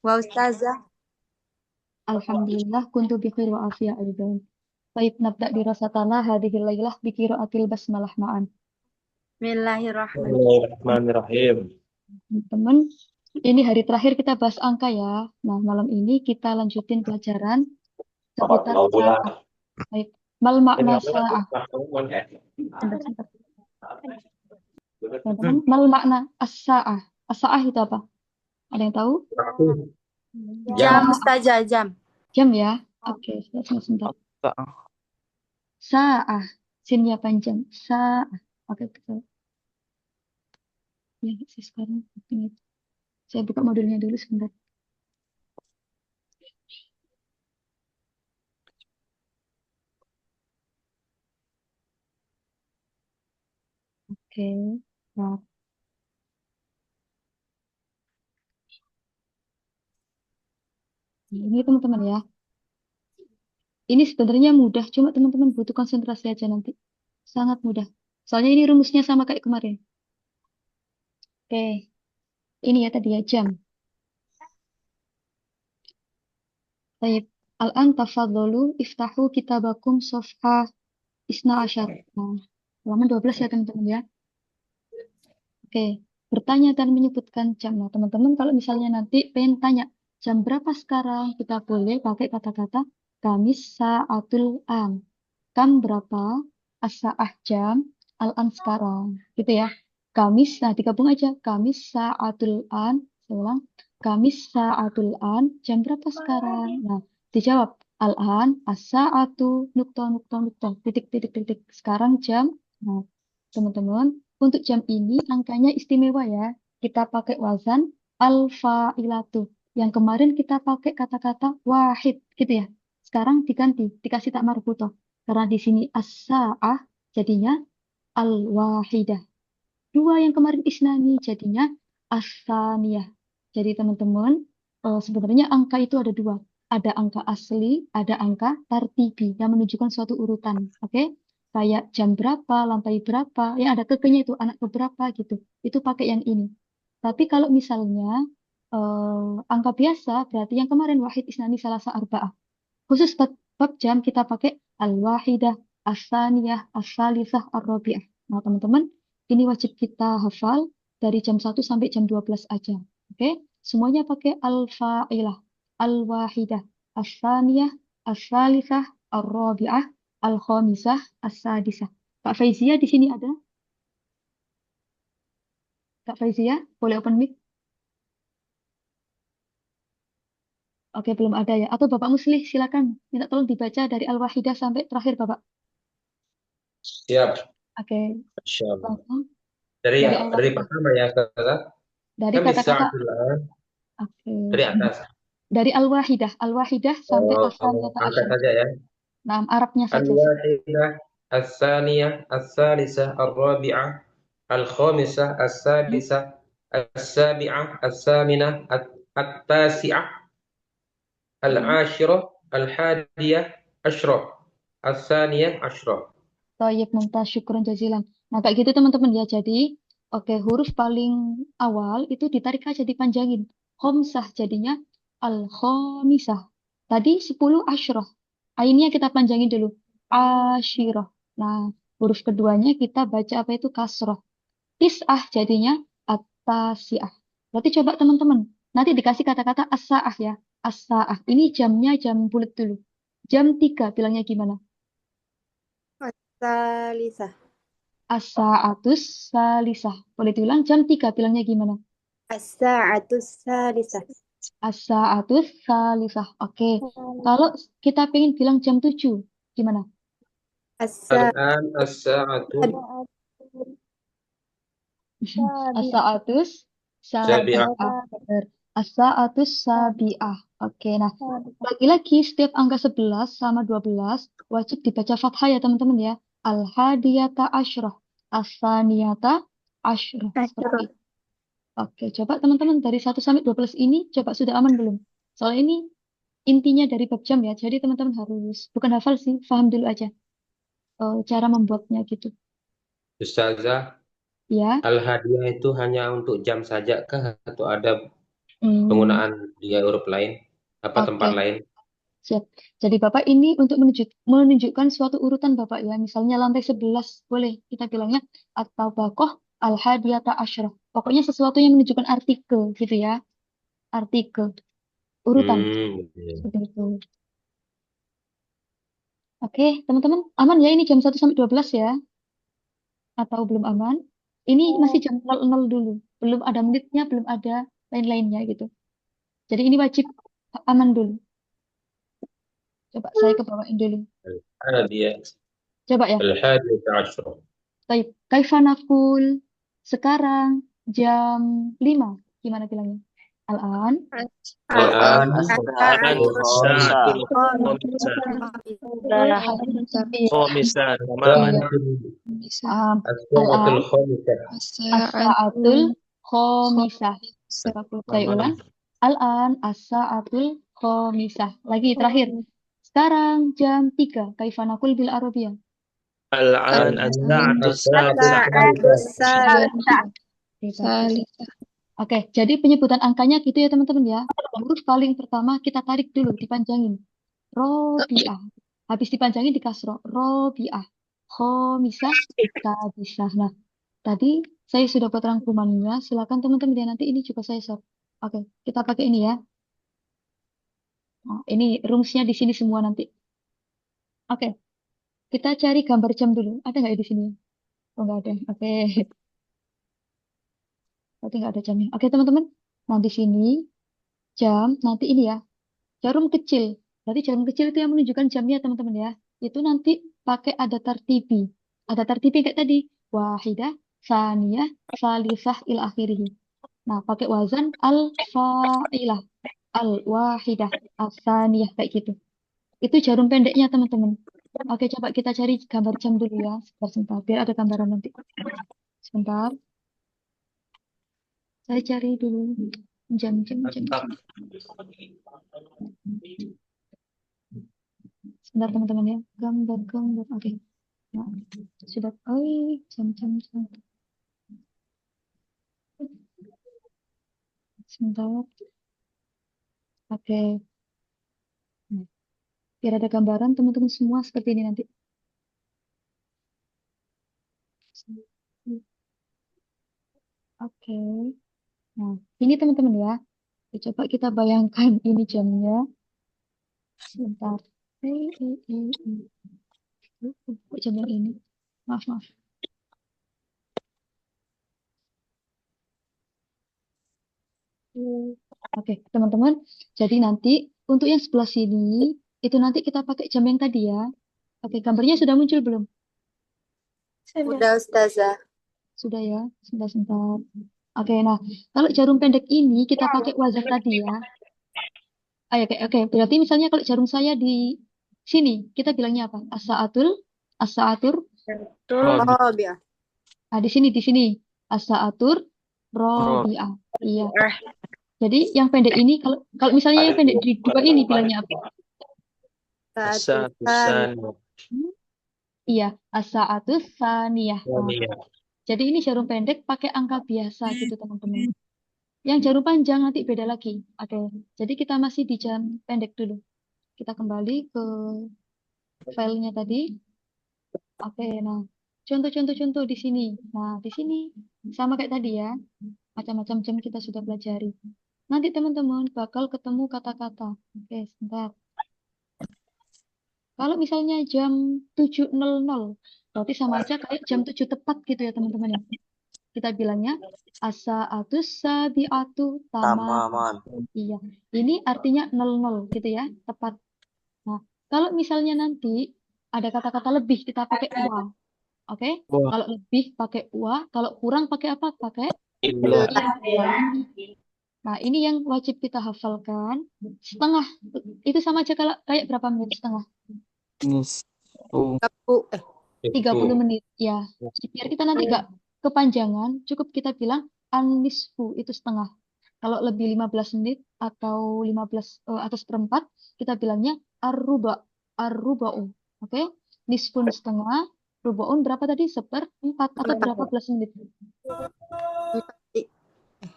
Wa ustazah. Alhamdulillah kuntu bi khair wa afiyah aidan. Baik, nabda dirasatana hadhil lailah bi qiraatil basmalah ma'an. Bismillahirrahmanirrahim. Bismillahirrahmanirrahim. Teman-teman, ini hari terakhir kita bahas angka ya. Nah, malam ini kita lanjutin pelajaran seputar saat. Baik, mal makna sa'ah. Sebentar. Teman-teman, mal makna as-sa'ah. As-sa'ah itu apa? Ada yang tahu? Jam Jam. ustazah, jam. Jam ya. Oke, sebentar. Sa'ah. Sinnya panjang. Sa'ah. Oke, betul. Ya, saya sekarang ini. Saya buka modulnya dulu sebentar. Oke. Nah, ini teman-teman ya. Ini sebenarnya mudah, cuma teman-teman butuh konsentrasi aja nanti. Sangat mudah. Soalnya ini rumusnya sama kayak kemarin. Oke. Ini ya tadi ya jam. Baik. Al-an tafadholu iftahu kitabakum sofha isna asyar. Nah, halaman 12 ya teman-teman ya. Oke. Bertanya dan menyebutkan jam. Nah, teman-teman kalau misalnya nanti pengen tanya jam berapa sekarang, kita boleh pakai kata-kata Kamis sa'atul an. Kam berapa? As-sa'ah jam. Al-an sekarang. Gitu ya. Kamis, nah digabung aja. Kamis sa'atul an. Saya ulang. Kamis sa'atul an. Jam berapa sekarang? Nah, dijawab. Al-an, as-sa'atu, nukto, nukto, nukto. Titik, titik, titik. Sekarang jam. Nah, teman-teman, untuk jam ini angkanya istimewa ya. Kita pakai wazan al-fa'ilatu. Yang kemarin kita pakai kata-kata wahid. Gitu ya. Sekarang diganti. Dikasih tak marbutoh. Karena di sini as-sa'ah jadinya al-wahidah. Dua yang kemarin isnani jadinya as-saniyah. Jadi teman-teman, sebenarnya angka itu ada dua. Ada angka asli, ada angka tartibi yang menunjukkan suatu urutan. Oke? Kayak jam berapa, lantai berapa, yang ada kekenya itu anak keberapa gitu. Itu pakai yang ini. Tapi kalau misalnya angka biasa, berarti yang kemarin wahid isnani salasa arba'ah. Khusus bab jam kita pakai al-wahidah, as-saniyah, as-salisah, ar-rabi'ah. Nah, teman-teman, ini wajib kita hafal dari jam 1 sampai jam 12 aja. Oke? Semuanya pakai al-fa'ilah, al-wahidah, as-saniyah, as-salisah, ar-rabi'ah, al-khamisah, as-sadisah. Kak Faizia di sini ada? Kak Faizia, boleh open mic? Oke, belum ada ya. Atau Bapak Muslih, silakan. Minta tolong dibaca dari al-wahidah sampai terakhir, Bapak. Siap. Oke, Masya Allah. langsung. Dari Dari dari Al-Wahidah. pertama ya, Ustazah. Dari Kami kata-kata, sa'atul an. oke. Dari atas. Dari Al-Wahidah. Al-Wahidah sampai As-Saniyata Angkat Asyarah. saja ya. Nah, Arabnya saja. Al-wahidah, as-saniyah, as-salisah, ar-rabi'ah, al-khamisah, as-sadisah, as-sabi'ah, as-saminah, at-tasi'ah, al-ashirah, al-hadiyah, asyrah, as-saniyah, asyrah. Tayyib, mumtaz, syukron jazilan. Nah, kayak gitu teman-teman ya. Jadi, oke, huruf paling awal itu ditarik aja, dipanjangin. Khomsah jadinya Al-Khomisah. Tadi 10 Asyroh. Ainnya kita panjangin dulu. Asyirah. Nah, huruf keduanya kita baca apa itu kasroh. Tis'ah jadinya at-tasi'ah. Berarti coba teman-teman, nanti dikasih kata-kata as-sa'ah ya. As-sa'ah. Ini jamnya jam bulat dulu. Jam 3 bilangnya gimana? Salisa. As-sa'atus salisah. Boleh diulang jam 3 bilangnya gimana? As-sa'atus salisa. As-sa'atus salisah. Oke. Kalau kita pengen bilang jam 7 gimana? Al-an as-sa'atu As-sa'atus sabi'ah. sabi'ah. Benar. As-sa'atus sabi'ah. Oke, nah lagi-lagi setiap angka 11 sama 12 wajib dibaca fathah ya teman-teman ya. Al-hadiyata asyrah. As-saniyata asyrah. Seperti itu. Oke, coba teman-teman dari 1 sampai 12 ini coba sudah aman belum? Soalnya ini intinya dari bab jam ya. Jadi teman-teman harus bukan hafal sih, paham dulu aja cara membuatnya gitu. Ustazah, Ya, al-hadiah itu hanya untuk jam saja kah atau ada Hmm, penggunaan dia huruf lain, apa tempat oke, lain. siap. Jadi Bapak ini untuk menunjukkan suatu urutan Bapak ya. Misalnya lantai 11, boleh kita bilangnya atau bakoh al-hadiyata asyrah. Pokoknya sesuatu yang menunjukkan artikel gitu ya. Artikel, urutan. Iya. Seperti itu. Oke, teman-teman, aman ya ini jam 1 sampai 12 ya? Atau belum aman? Ini masih jam 00 dulu. Belum ada menitnya, belum ada lain-lainnya gitu. Jadi ini wajib aman dulu. Coba saya ke bawain dulu. Al-hadiyah Coba ya. al-hadiyata asyra. Baik, Kaifanakul sekarang jam 5. Gimana bilangnya? Al-an, Al-an الآن al-khamisa الساعة الخامسة iya, خامسة تماما iya. as-sa'atul Al-an khamisah. as-sa'atul khomisah. Saya ulang. Al-an as-sa'atul khomisah. Lagi terakhir. Sekarang jam 3. Kaifanakul bil Arabiyah. الآن Al-an الساعة as-sa'atul السادسة khamisah. Oke, jadi penyebutan angkanya gitu ya teman-teman ya. Huruf paling pertama kita tarik dulu, dipanjangin. Robiah. Habis dipanjangin di kasroh. Robiah. Khomisah. Sadisah. Nah, tadi saya sudah buat rangkumannya. Silakan teman-teman ya, nanti ini juga saya share. Oke, kita pakai ini ya. Nah, ini rumusnya di sini semua nanti. Oke, kita cari gambar jam dulu. Ada nggak ya di sini? Oh, nggak ada. Oke, berarti nggak ada jamnya. Oke, teman-teman. Nah, di sini jam, nanti ini ya. Jarum kecil. Berarti jarum kecil itu yang menunjukkan jamnya, teman-teman ya. Itu nanti pakai ada tartibi. Ada tartibi kayak tadi. Wahidah, saniyah, salisah, il akhirih. Nah, pakai wazan al-fa'ilah. Al-wahidah, as-saniyah, kayak gitu. Itu jarum pendeknya, teman-teman. Oke, coba kita cari gambar jam dulu ya. Sebentar, biar ada gambaran nanti. Sebentar, saya cari dulu jam. Sebentar, teman-teman ya. Gambar. Oke. Nah, sudah. Oh, jam. Sebentar. Oke. Nah, biar ada gambaran teman-teman semua seperti ini nanti. Oke. Nah, ini teman-teman ya. Coba kita bayangkan ini jamnya. Sebentar. Kok jam yang ini? Maaf. Oke, teman-teman. Jadi nanti untuk yang sebelah sini, itu nanti kita pakai jam yang tadi ya. Oke, gambarnya sudah muncul belum? Udah Ustazah. Sudah ya? Sebentar. Oke, nah kalau jarum pendek ini kita pakai wazan tadi ya. Oke. Berarti misalnya kalau jarum saya di sini, kita bilangnya apa? As-sa'atur. Robiah. Nah, di sini. As-sa'atur robi'ah. Iya. Jadi yang pendek ini, kalau kalau misalnya yang pendek di dua ini bilangnya apa? الساعة Sa'atul الثانية Iya, as-sa'atus saniyah. Nah, jadi ini jarum pendek pakai angka biasa gitu teman-teman. Yang jarum panjang nanti beda lagi. Oke, jadi kita masih di jam pendek dulu. Kita kembali ke filenya tadi. Oke, nah contoh di sini. Nah, di sini sama kayak tadi ya. Macam-macam jam kita sudah pelajari. Nanti teman-teman bakal ketemu kata-kata. Oke, sebentar. Kalau misalnya jam 7.00, berarti sama aja kayak jam 7 tepat gitu ya teman-teman ya. Kita bilangnya as-sa'atus sabi'atu tamam. تماما Iya, ini artinya 00 gitu ya, tepat. Nah, kalau misalnya nanti ada kata-kata lebih kita pakai wa. Oke? Kalau lebih pakai wa, kalau kurang pakai apa? Pakai إلا illa. Nah, ini yang wajib kita hafalkan. Setengah. Itu sama aja kalau kayak berapa menit setengah? نصف 30 menit. Ya, biar kita nanti gak kepanjangan, cukup kita bilang an-nisfu itu setengah. Kalau lebih 15 menit atau 15 atau seperempat, kita bilangnya ar-ruba'u. Oke? Nisfun setengah, rubaun berapa tadi? Seperempat atau berapa belas menit?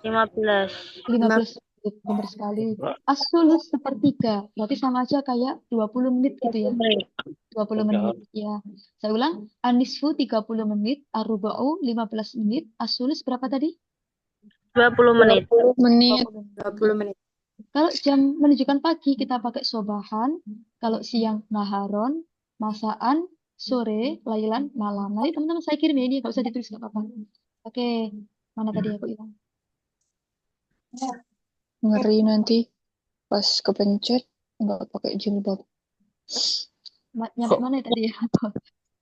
15. 15. Benar sekali. As-sulus sepertiga. Berarti sama aja kayak 20 menit gitu ya. 20 menit. Ya. Saya ulang. Anisfu 30 menit. Aruba'u 15 menit. As-sulus berapa tadi? 20 menit. 20 menit. 20 menit. Kalau jam menunjukkan pagi kita pakai sobahan. Kalau siang naharon, masaan, sore, lailan, malam. Nanti teman-teman saya kirim ya ini. Kalau usah ditulis nggak apa-apa. Oke. Mana tadi aku hilang? Ngeri nanti pas kepencet nggak pakai jilbab. Nyampe mana ya tadi ya?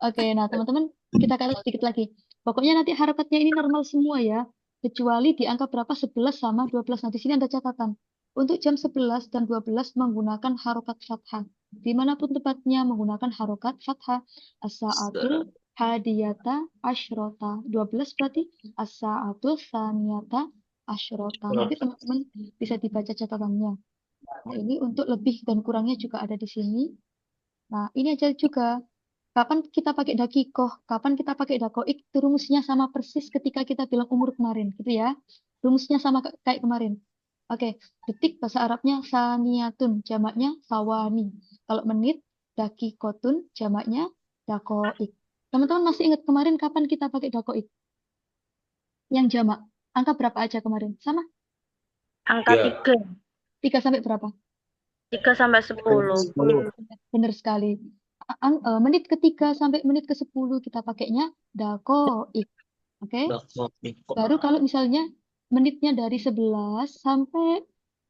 Oke, nah teman-teman kita kali sedikit lagi. Pokoknya nanti harokatnya ini normal semua ya. Kecuali di angka berapa 11 sama 12. Nah, di sini ada catatan. Untuk jam 11 dan 12 menggunakan harokat fathah. Dimanapun tempatnya menggunakan harokat fathah. As-sa'atu hadiyata asyrota. 12 berarti as-sa'atu saniyata asyrota. Nanti teman-teman bisa dibaca catatannya. Nah, ini untuk lebih dan kurangnya juga ada di sini. Nah, ini aja juga. Kapan kita pakai dakikoh, kapan kita pakai dakoik, itu rumusnya sama persis ketika kita bilang umur kemarin, gitu ya. Rumusnya sama kayak kemarin. Oke, detik bahasa Arabnya saniyatun, jamaknya sawani. Kalau menit, dakikotun, jamaknya dakoik. Teman-teman masih ingat kemarin kapan kita pakai dakoik? Yang jamak. Angka berapa aja kemarin? Sama? Angka Ya. 3. 3 sampai berapa? 3 sampai 10. 10. Benar sekali. Menit ke-3 sampai menit ke-10 kita pakainya dakoik. Oke? Baru kalau misalnya menitnya dari 11 sampai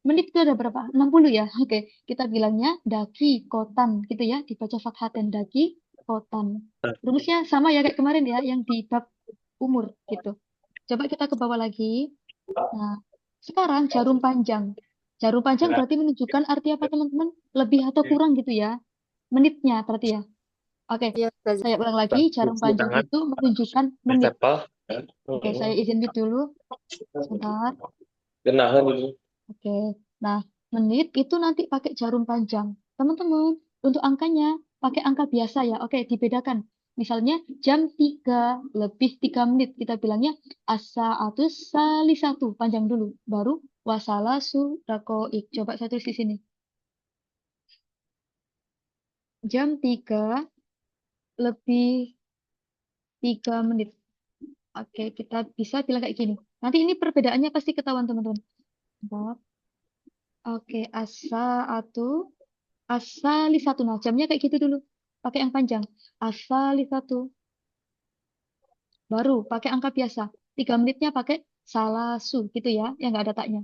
menit ke ada berapa? 60 ya? Oke, kita bilangnya daki kotan gitu ya, dibaca fathaten daki kotan. Rumusnya sama ya kayak kemarin ya, yang di bab umur gitu. Coba kita ke bawah lagi. Nah, sekarang jarum panjang. Jarum panjang berarti menunjukkan arti apa teman-teman? Lebih atau kurang gitu ya? Menitnya berarti ya. Oke, Iya, Ustazah. saya ulang lagi. Jarum Cuci panjang tangan. itu menunjukkan menit. Apa? Oke, saya izin mute dulu. Sebentar. Kenahan dulu. Oke, nah menit itu nanti pakai jarum panjang. Teman-teman, untuk angkanya pakai angka biasa ya. Oke, dibedakan. Misalnya jam 3 lebih 3 menit. Kita bilangnya as-sa'atus salisatu. Panjang dulu. Baru wasalasu dakoik. Coba saya tulis di sini. Jam 3 lebih 3 menit. Oke, kita bisa bilang kayak gini. Nanti ini perbedaannya pasti ketahuan teman-teman. Bentar. Oke, asali satu. Nah, jamnya kayak gitu dulu. Pakai yang panjang. Asali satu. Baru pakai angka biasa. 3 menitnya pakai salasu gitu ya, yang nggak ada taknya.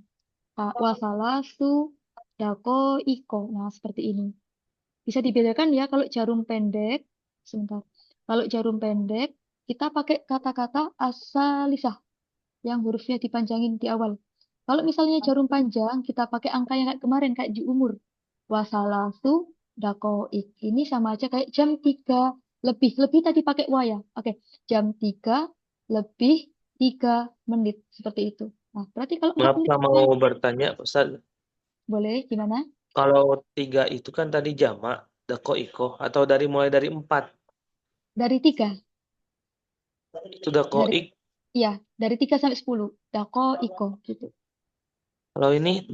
Wasalasu dako iko. Nah, seperti ini. Bisa dibedakan ya kalau jarum pendek. Sebentar. Kalau jarum pendek, kita pakai kata-kata asalisah yang hurufnya dipanjangin di awal. Kalau misalnya jarum panjang, kita pakai angka yang kayak kemarin, kayak di umur. Wasalasu dakoik. Ini sama aja kayak jam 3 lebih. Lebih tadi pakai wa ya. Oke, jam 3 lebih 3 menit. Seperti itu. Nah, berarti kalau 4 Maaf, menit saya mau bertanya, Ustaz. boleh, gimana? Kalau 3 itu kan tadi jamak, iko, atau mulai dari 4? Dari 3. Itu Dari, ik. iya, dari 3 sampai 10. Dako iko gitu. Kalau ini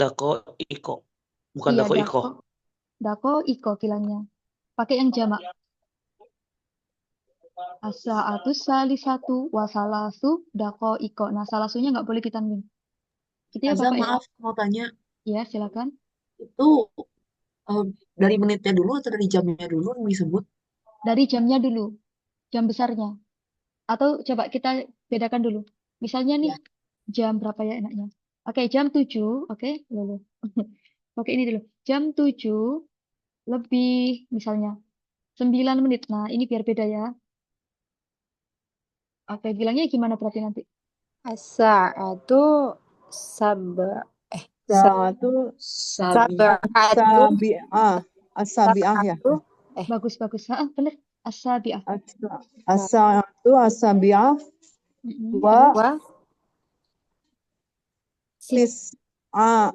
iko, bukan Iya, iko. dako iko bilangnya. Pakai yang jamak. As-sa'atus salisatu wasalasu dako iko. Nah, salasunya nggak boleh ditanwin. Gitu ya, Azam, Bapak ya? maaf mau tanya, Ya, silakan. itu dari menitnya dulu atau dari jamnya dulu yang disebut? Dari jamnya dulu, jam besarnya. Atau coba kita bedakan dulu. Misalnya nih, Ya. jam berapa ya enaknya? Oke, jam 7. Oke, lulu. Oke, ini dulu. Jam 7 lebih, misalnya, 9 menit. Nah, ini biar beda ya. Oke, bilangnya gimana berarti nanti? As-sa'atu sab'a. Satu Sab'atu. asabiah ya. Sab'atu. Bagus, bagus. Bener. As-sabi'ah. Asatu asabiah Mm-mm. wa Wa tis'a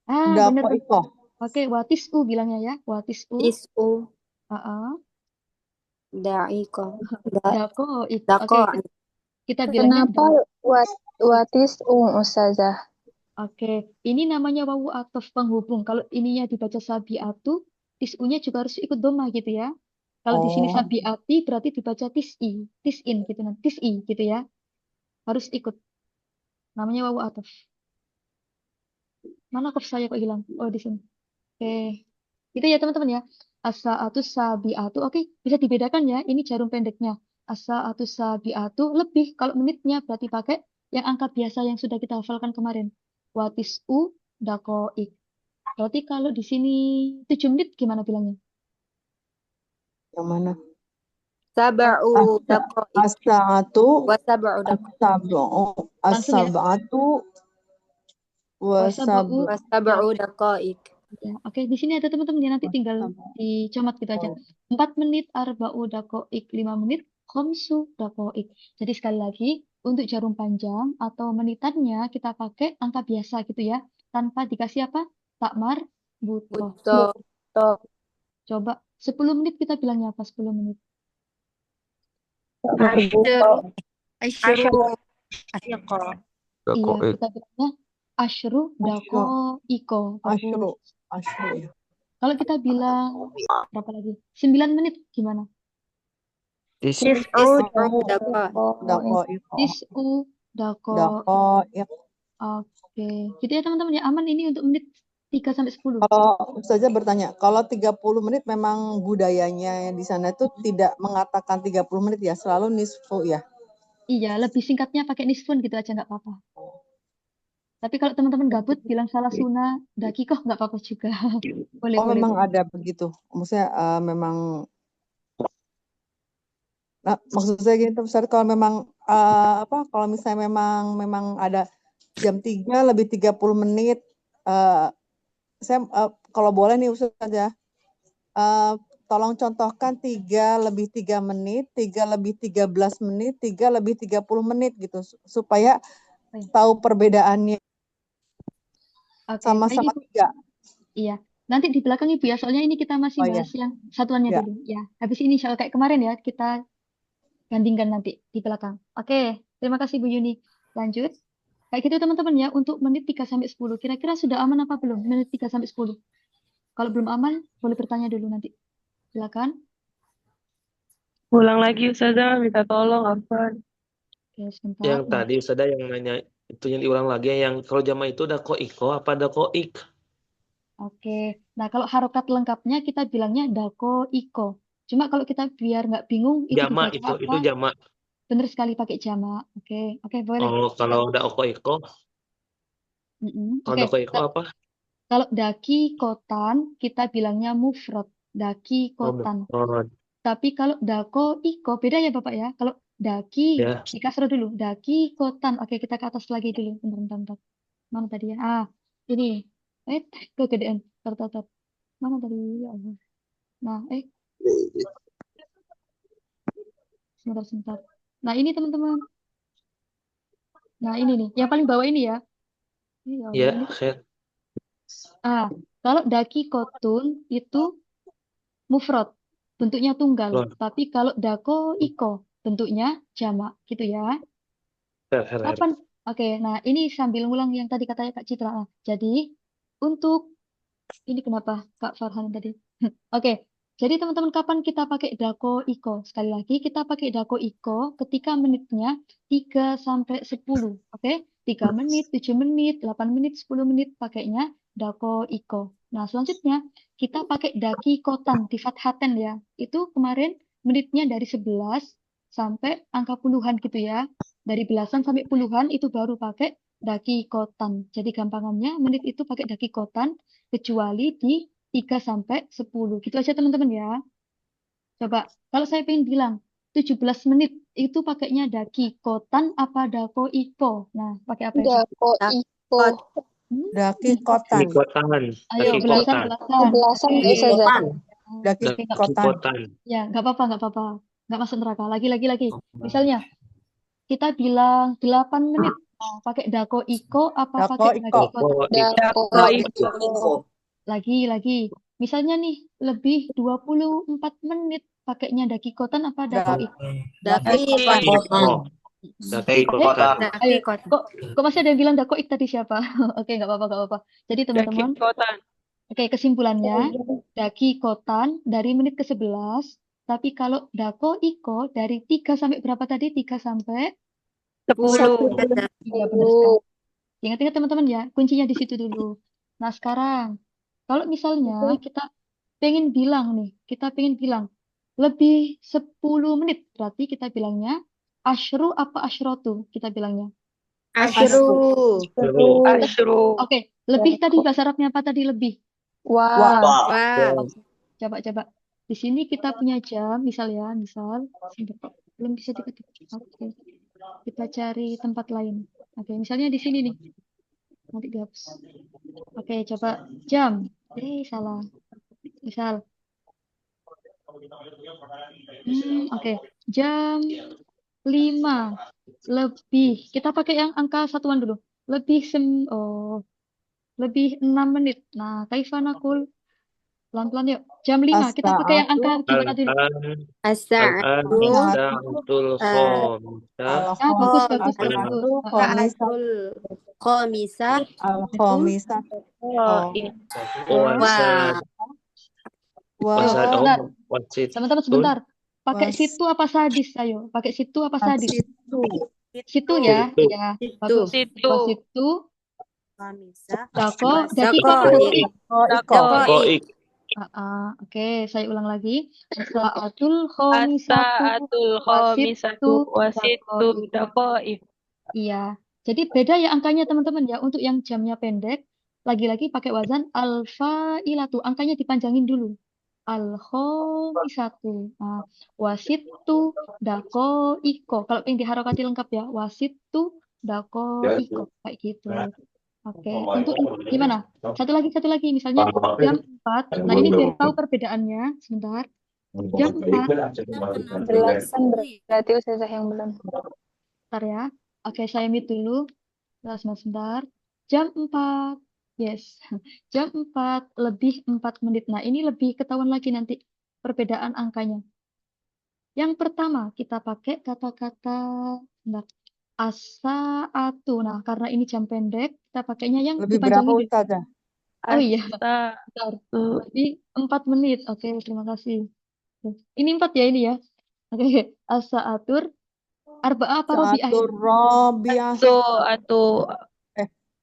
Bener. dakoiko. Oke, watis'u bilangnya ya. Watis'u. tis'u Uh-uh. da'iko. Dako. Dako. Oke, kita bilangnya Kenapa watis Ustazah? Oke, ini namanya wawu ataf penghubung. Kalau ininya dibaca sabiatu, tis'unya juga harus ikut doma gitu ya. Kalau di sini Oh, sabiati berarti dibaca tis'i, tis'in gitu nah, tis'i gitu ya. Harus ikut. Namanya wawu ataf. Mana kof saya kok hilang? Oh, di sini. Oke. Itu ya teman-teman ya. As-sa'atu sabiatu. Oke, bisa dibedakan ya. Ini jarum pendeknya. As-sa'atu sabiatu lebih kalau menitnya berarti pakai yang angka biasa yang sudah kita hafalkan kemarin. Watis'u dakoik. Berarti kalau di sini 7 menit gimana bilangnya? yang mana? Sab'u As- daqa'iq As-sa'atu wa sab'u daqa'iq as-sab'u Langsung ya. as-sab'atu Wasabu'u. wa wasab sab'u daqa'iq. Ya, oke, di sini ada teman-teman ya nanti tinggal dicamat gitu aja. 4 menit, arba'u dakoik, 5 menit, khomsu dakoik. Jadi sekali lagi, untuk jarum panjang atau menitannya kita pakai angka biasa gitu ya. Tanpa dikasih apa? Takmar, butoh. Buto. Coba 10 menit kita bilangnya apa 10 menit? Asyru. Asyru. Asyqa. Iya, kita bilangnya asyru dako iko. asyru Bagus. asyru ya. Kalau kita bilang berapa lagi? 9 menit gimana? Tis'u daqa'iq. Daqaiq Tis'u dako. daqaiq. Oke. Gitu ya teman-teman ya. Aman ini untuk menit 3 sampai 10. Kalau Ustazah bertanya, kalau 30 menit memang budayanya di sana itu tidak mengatakan 30 menit ya, selalu nisfu ya. Iya, lebih singkatnya pakai nisfun gitu aja nggak apa-apa. Tapi kalau teman-teman gabut bilang salah suna, dakikoh nggak apa-apa juga. Boleh, Oh, boleh. memang ada begitu. Maksudnya memang maksud saya gini Ustaz, kalau memang kalau misalnya memang ada jam 3 lebih 30 menit saya kalau boleh nih Ustaz ya. Tolong contohkan 3 lebih 3 menit, 3 lebih 13 menit, 3 lebih 30 menit gitu supaya tahu perbedaannya Oke, sama-sama baik, Ibu. 3. Iya. Nanti di belakang Ibu ya, soalnya ini kita masih Oh iya. bahas yang satuannya Ya. dulu. Ya, habis ini soal kayak kemarin ya, kita bandingkan nanti di belakang. Oke, terima kasih Bu Yuni. Lanjut. Kayak gitu teman-teman ya, untuk menit 3 sampai 10. Kira-kira sudah aman apa belum? Menit 3 sampai 10. Kalau belum aman, boleh bertanya dulu nanti. Silakan. Ulang lagi Ustazah, minta tolong Arfan. Oke, sebentar. Yang tadi Ustazah yang nanya itu yang diulang lagi yang kalau jama itu dakoiko apa dakoik? Oke. Nah, kalau harokat lengkapnya kita bilangnya dako iko. Cuma kalau kita biar nggak bingung, itu Jama dibaca itu apa? jama. Bener sekali pakai jama. Oke, oke boleh. Oh, kalau dakoiko, kalau Oke, dakoiko apa? kalau daki kotan kita bilangnya mufrad. Daki Oh, kotan. mufrad. Tapi kalau dako iko beda ya Bapak ya. Kalau daki Ya. dikasih dulu. Daki kotan. Oke, kita ke atas lagi dulu. Bentar, bentar, bentar. Mana tadi ya? Ah, ini. Kegedean. Tar. Mana tadi? Ya Allah. Nah, sebentar. Nah, ini teman-teman. Nah, ini nih. Yang paling bawah ini ya. Ya Allah, Ya, ini. khair. Kalau daki kotun itu mufrad, bentuknya tunggal. Loh, Tapi kalau dako iko, bentuknya jamak, gitu ya. khair. Kapan? Oke, nah ini sambil ngulang yang tadi katanya Kak Citra. Nah, jadi untuk ini kenapa Kak Farhan tadi? Oke, jadi teman-teman kapan kita pakai dako iko? Sekali lagi kita pakai dako iko ketika menitnya 3 sampai 10. Oke, 3 menit, 7 menit, 8 menit, 10 menit pakainya dako iko. Nah, selanjutnya kita pakai daki kotan di fathaten ya. Itu kemarin menitnya dari 11 sampai angka puluhan gitu ya. Dari belasan sampai puluhan itu baru pakai daki kotan. Jadi gampangannya menit itu pakai daki kotan kecuali di 3 sampai 10. Gitu aja teman-teman ya. Coba, kalau saya pengen bilang 17 menit itu pakainya daki kotan apa dako iko? Nah, pakai apa itu? Dako iko. Hmm? Daki kotan. Daki kotan. Ayo, Daki belasan, kotan. belasan. Belasan Oke. ya Ustazah. Daki Oke, nggak kotan. kotan. ya, nggak apa-apa, nggak apa-apa. Nggak masuk neraka. Lagi. Misalnya, kita bilang 8 menit. Nah, pakai dako iko apa Dako pakai iko. daki kotan? Dako iko. Lagi. Misalnya nih, lebih 24 menit pakainya daki kotan apa dako iko? Daki Iko. Kota. Daki Ayo, kota. kok masih ada yang bilang dakoik tadi siapa? Oke, nggak apa-apa, nggak apa-apa. Jadi teman-teman, oke, kesimpulannya, daki kotan dari menit ke-11, tapi kalau dako iko dari 3 sampai berapa tadi? 3 sampai? 10. Iya, benar sekali. Ingat-ingat teman-teman ya, kuncinya di situ dulu. Nah, sekarang, kalau misalnya kita pengen bilang lebih 10 menit, berarti kita bilangnya asyru apa asyrotu kita bilangnya. Asyru. Oke, lebih tadi bahasa Arabnya apa tadi lebih? Wah. Wah. Coba. Di sini kita punya jam, misal sebentar kok, belum bisa diketik. Oke, kita cari tempat lain. Oke, misalnya di sini nih, nanti dihapus. Oke, coba jam. Salah. Misal, oke, jam 5 lebih. Kita pakai yang angka satuan dulu. Lebih 6 menit. Nah, kaifanakul. Pelan-pelan yuk. Jam 5. Kita pakai yang angka gimana dulu? As-sa'atu. As-sa'atul khamisah. Ah, bagus. Al-sa'atu Sa'atul khamisah. al-khamisah. Wah. Sebentar. Wasit. Teman-teman sebentar. Pakai Was- situ apa sadis? Ayo, pakai situ apa sadis? Situ. Situ ya. Situ. Ya, Situ. bagus. Situ, Khamisah. dako, daki Dako. kok. Koik. Oke, saya ulang lagi. Sa'atul khomisatu wasitu dakoik. Iya. Jadi beda ya angkanya teman-teman ya. Untuk yang jamnya pendek, lagi-lagi pakai wazan al-fa'ilatu. Angkanya dipanjangin dulu. Al-khomisatu. Nah, wasitu dakoiko. Kalau pengen diharokati lengkap ya. Wasitu dakoiko. Kayak gitu. Oke, untuk gimana? Satu lagi. Misalnya jam 4. Nah, ini biar tahu perbedaannya. Sebentar. Jam 4. Jelasan berarti Ustazah yang belum. Bentar ya. Oke, saya mute dulu. Sebentar. Jam 4. Yes. Jam 4 lebih 4 menit. Nah, ini lebih ketahuan lagi nanti perbedaan angkanya. Yang pertama, kita pakai kata-kata as-sa'atu. Nah, karena ini jam pendek, kita pakainya yang Lebih berapa dipanjangin dulu. Ustazah? Oh iya, bentar. Lebih 4 menit. Oke, terima kasih. Ini 4 ya ini ya. Oke, as-sa'atur arba'ah apa robi'ah Sa'atu ini? robi'atu.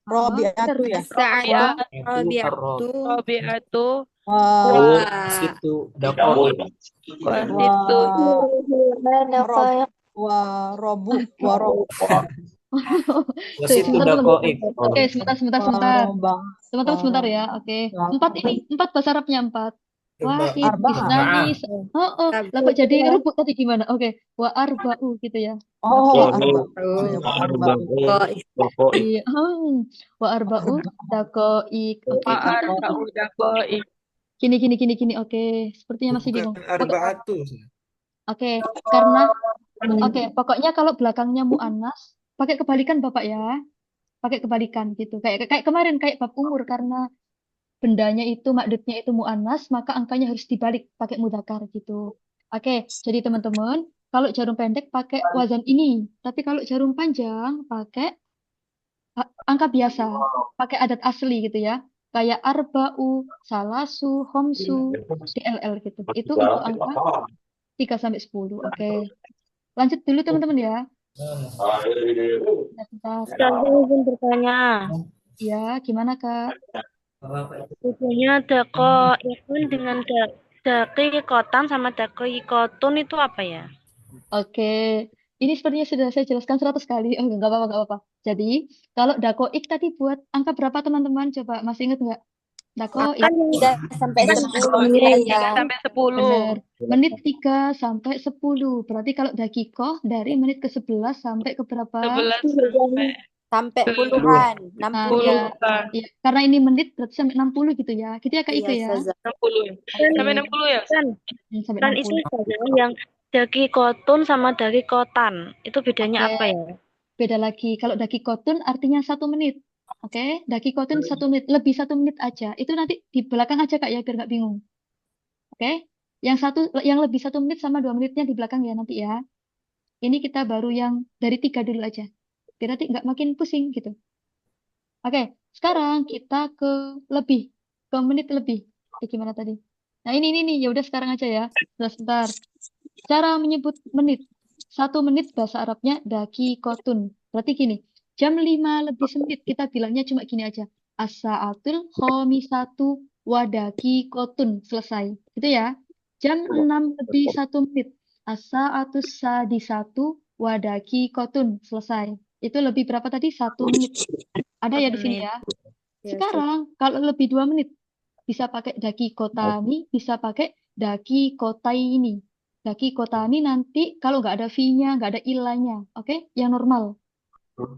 Robi'atu ya? As-sa'atu rabi'atu. Wah. Situ dakoik. Warobu. Warobu. Situ Sebentar. dakoik. Oke, sebentar. Warobang. Teman-teman sebentar ya. Oke. 4 bahasa Arabnya 4. Wahid, Arba'ah. isnani. Lah kok jadi rubuk tadi gimana? Oke. Wa arba'u gitu ya. Oh, Arba'u. Dakoik. Iya. Wa arba'u dakoik. Oke. Gini. Oke. Sepertinya masih bingung. Oke. Karena pokoknya kalau belakangnya mu'annas, pakai kebalikan Bapak ya. Pakai kebalikan gitu. Kayak kemarin kayak bab umur, karena bendanya itu makdudnya itu mu'annas, maka angkanya harus dibalik pakai mudzakkar gitu. Oke, jadi teman-teman, kalau jarum pendek pakai wazan ini, tapi kalau jarum panjang pakai angka biasa, pakai adat asli gitu ya. Kayak arba'u, salasu, khomsu, DLL gitu. Itu untuk angka 3 sampai 10. Oke. Lanjut dulu teman-teman ya. Sebentar. Izin bertanya. Ya, gimana Kak? Bedanya dako ikun dengan daki kotan sama daki kotun itu apa ya? Oke, ini sepertinya sudah saya jelaskan 100 kali. Oh, nggak apa-apa. Jadi, kalau dakoik tadi buat angka berapa teman-teman? Coba masih ingat nggak? Dakoik. Kan 3 sampai 10 ya. Benar. Menit 3 sampai 10. Berarti kalau dakikoh dari menit ke 11 sampai ke berapa? Sampai puluhan. 60. Nah, ya, karena ini menit berarti sampai 60 gitu ya. Gitu ya Kak Iko ya. Sampai 60 ya? Sampai Kan 60. itu saja yang daki kotun sama daki kotan. Itu bedanya Oke. apa ya? Beda lagi. Kalau daki kotun artinya 1 menit. Oke, daki kotun 1 menit. Lebih 1 menit aja. Itu nanti di belakang aja Kak ya, biar nggak bingung. Oke. Yang lebih 1 menit sama 2 menitnya di belakang ya nanti ya. Ini kita baru yang dari 3 dulu aja. Biar nanti nggak makin pusing gitu. Oke, sekarang kita ke menit lebih. Gimana tadi? Nah ini ya udah sekarang aja ya. Sebentar. Cara menyebut menit. 1 menit bahasa Arabnya dakikotun. Berarti gini, jam 5 lebih semenit kita bilangnya cuma gini aja. As-sa'atul khomisatu wa dakikotun. Selesai. Gitu ya. Jam 6 lebih 1 menit. As-sa'atus sadisatu wa dakikotun. Selesai. Itu lebih berapa tadi? 1 menit. Ada ya di sini ya. Sekarang kalau lebih 2 menit bisa pakai daki kotani, bisa pakai daki kotaini. Daki kotani nanti kalau nggak ada V-nya, nggak ada ilahnya, oke? Yang normal.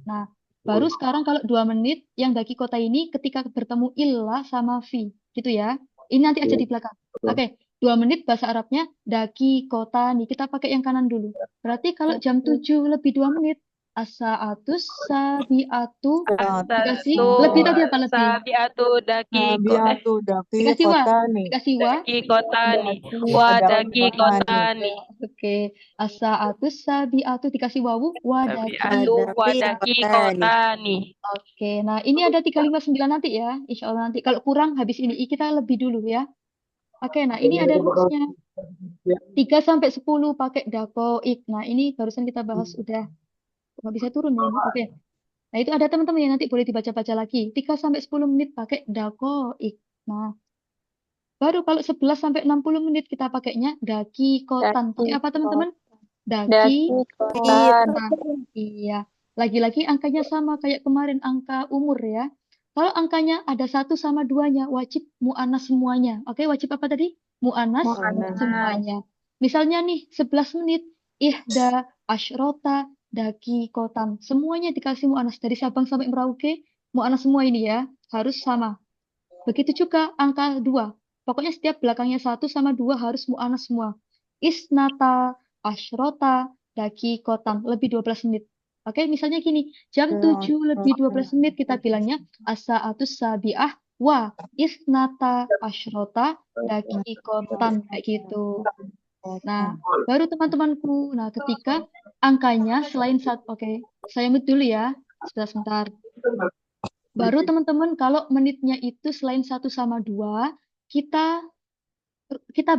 Nah, baru sekarang kalau 2 menit yang daki kota ini ketika bertemu ilah sama V, gitu ya. Ini nanti aja di belakang. Oke, 2 menit bahasa Arabnya daki kotani. Kita pakai yang kanan dulu. Berarti kalau jam 7 lebih 2 menit, as-sa'atus sabi'atu dikasih lebih tadi apa lebih? Sabiatu Biatu daki Dikasih wa, kotani. dikasih wa. kotani. Daki Wadaki kotani. kotani. Oke, as-sa'atus sabi'atu dikasih wawu wadaki. Wadaki kotani. Oke, nah ini ada 359 nanti ya, insya Allah nanti. Kalau kurang habis ini kita lebih dulu ya. Oke, nah ini ada rumusnya. 3 sampai 10 pakai dakoik. Nah ini barusan kita bahas udah. Nggak bisa turun ya ini. Oke. Nah itu ada teman-teman yang nanti boleh dibaca-baca lagi. 3 sampai 10 menit pakai dakoik. Nah, baru kalau 11 sampai 60 menit kita pakainya dakikotan. Pakai apa teman-teman? Daki Dakikotan. Iya. Lagi-lagi angkanya sama kayak kemarin angka umur ya. Kalau angkanya ada 1 sama 2-nya, wajib mu'anas semuanya. Oke, wajib apa tadi? Mu'anas semuanya. Misalnya nih, 11 menit, ihda, asyrota, daki, kotan. Semuanya dikasih mu'anas. Dari Sabang sampai Merauke, mu'anas semua ini ya. Harus sama. Begitu juga angka 2. Pokoknya setiap belakangnya 1 sama 2 harus mu'anas semua. Isnata, asyrota, daki, kotan. Lebih 12 menit. Oke, misalnya gini, jam 7 lebih 12 menit kita bilangnya as-sa'atus sabi'ah wa isnata asyrota daki kotan kayak gitu. Nah, baru teman-temanku. Nah, ketika angkanya selain satu, oke, saya mute dulu ya, sebentar. Baru teman-teman kalau menitnya itu selain 1 sama 2, kita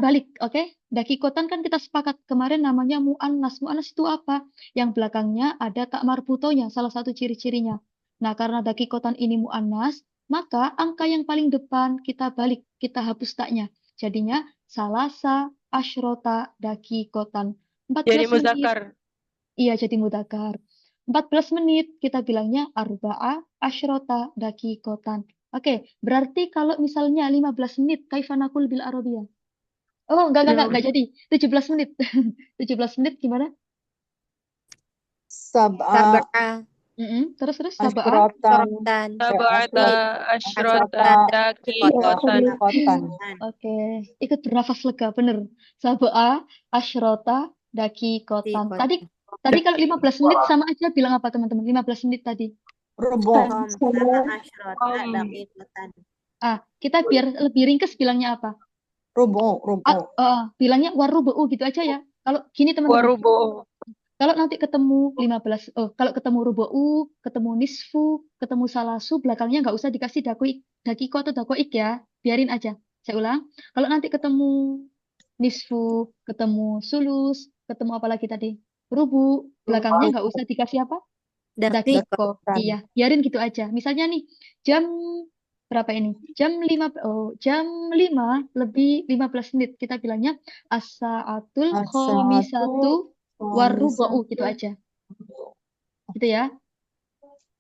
balik, oke? Dakikotan kan kita sepakat kemarin namanya mu'annas. Mu'annas itu apa? Yang belakangnya ada tak marbutonya, salah satu ciri-cirinya. Nah, karena dakikotan ini mu'annas, maka angka yang paling depan kita balik, kita hapus taknya. Jadinya salasa asyrota dakikotan. 14 Jadi menit. muzakar. Iya, jadi mudakar. 14 menit kita bilangnya arba'a asyrota dakikotan. Oke, berarti kalau misalnya 15 menit kaifanakul bil arabiyah. Oh, enggak jadi. 17 menit. 17 menit gimana? Sab'a Terus sab'a. asyrotan. Sab'ata asyrota daki kotan. Kotan. Oke, ikut bernafas lega, bener. Sab'a asyrota daki kotan. Tadi kalau 15 menit sama aja bilang apa teman-teman? 15 menit tadi. Rubo. Kita biar lebih ringkes bilangnya apa? Rubo. Bilangnya warubu'u gitu aja ya. Kalau gini teman-teman. Warubo. Kalau nanti ketemu 15, kalau ketemu rubu'u, ketemu nisfu, ketemu salasu, belakangnya nggak usah dikasih dakiko atau dakoik ya. Biarin aja. Saya ulang. Kalau nanti ketemu nisfu, ketemu sulus, ketemu apa lagi tadi? Rubu, belakangnya nggak usah dikasih apa? Dakiko. Iya, biarin gitu aja. Misalnya nih, jam berapa ini? Jam 5 lebih 15 menit. Kita bilangnya as-sa'atul khomisatu warubu'u gitu aja. Gitu ya.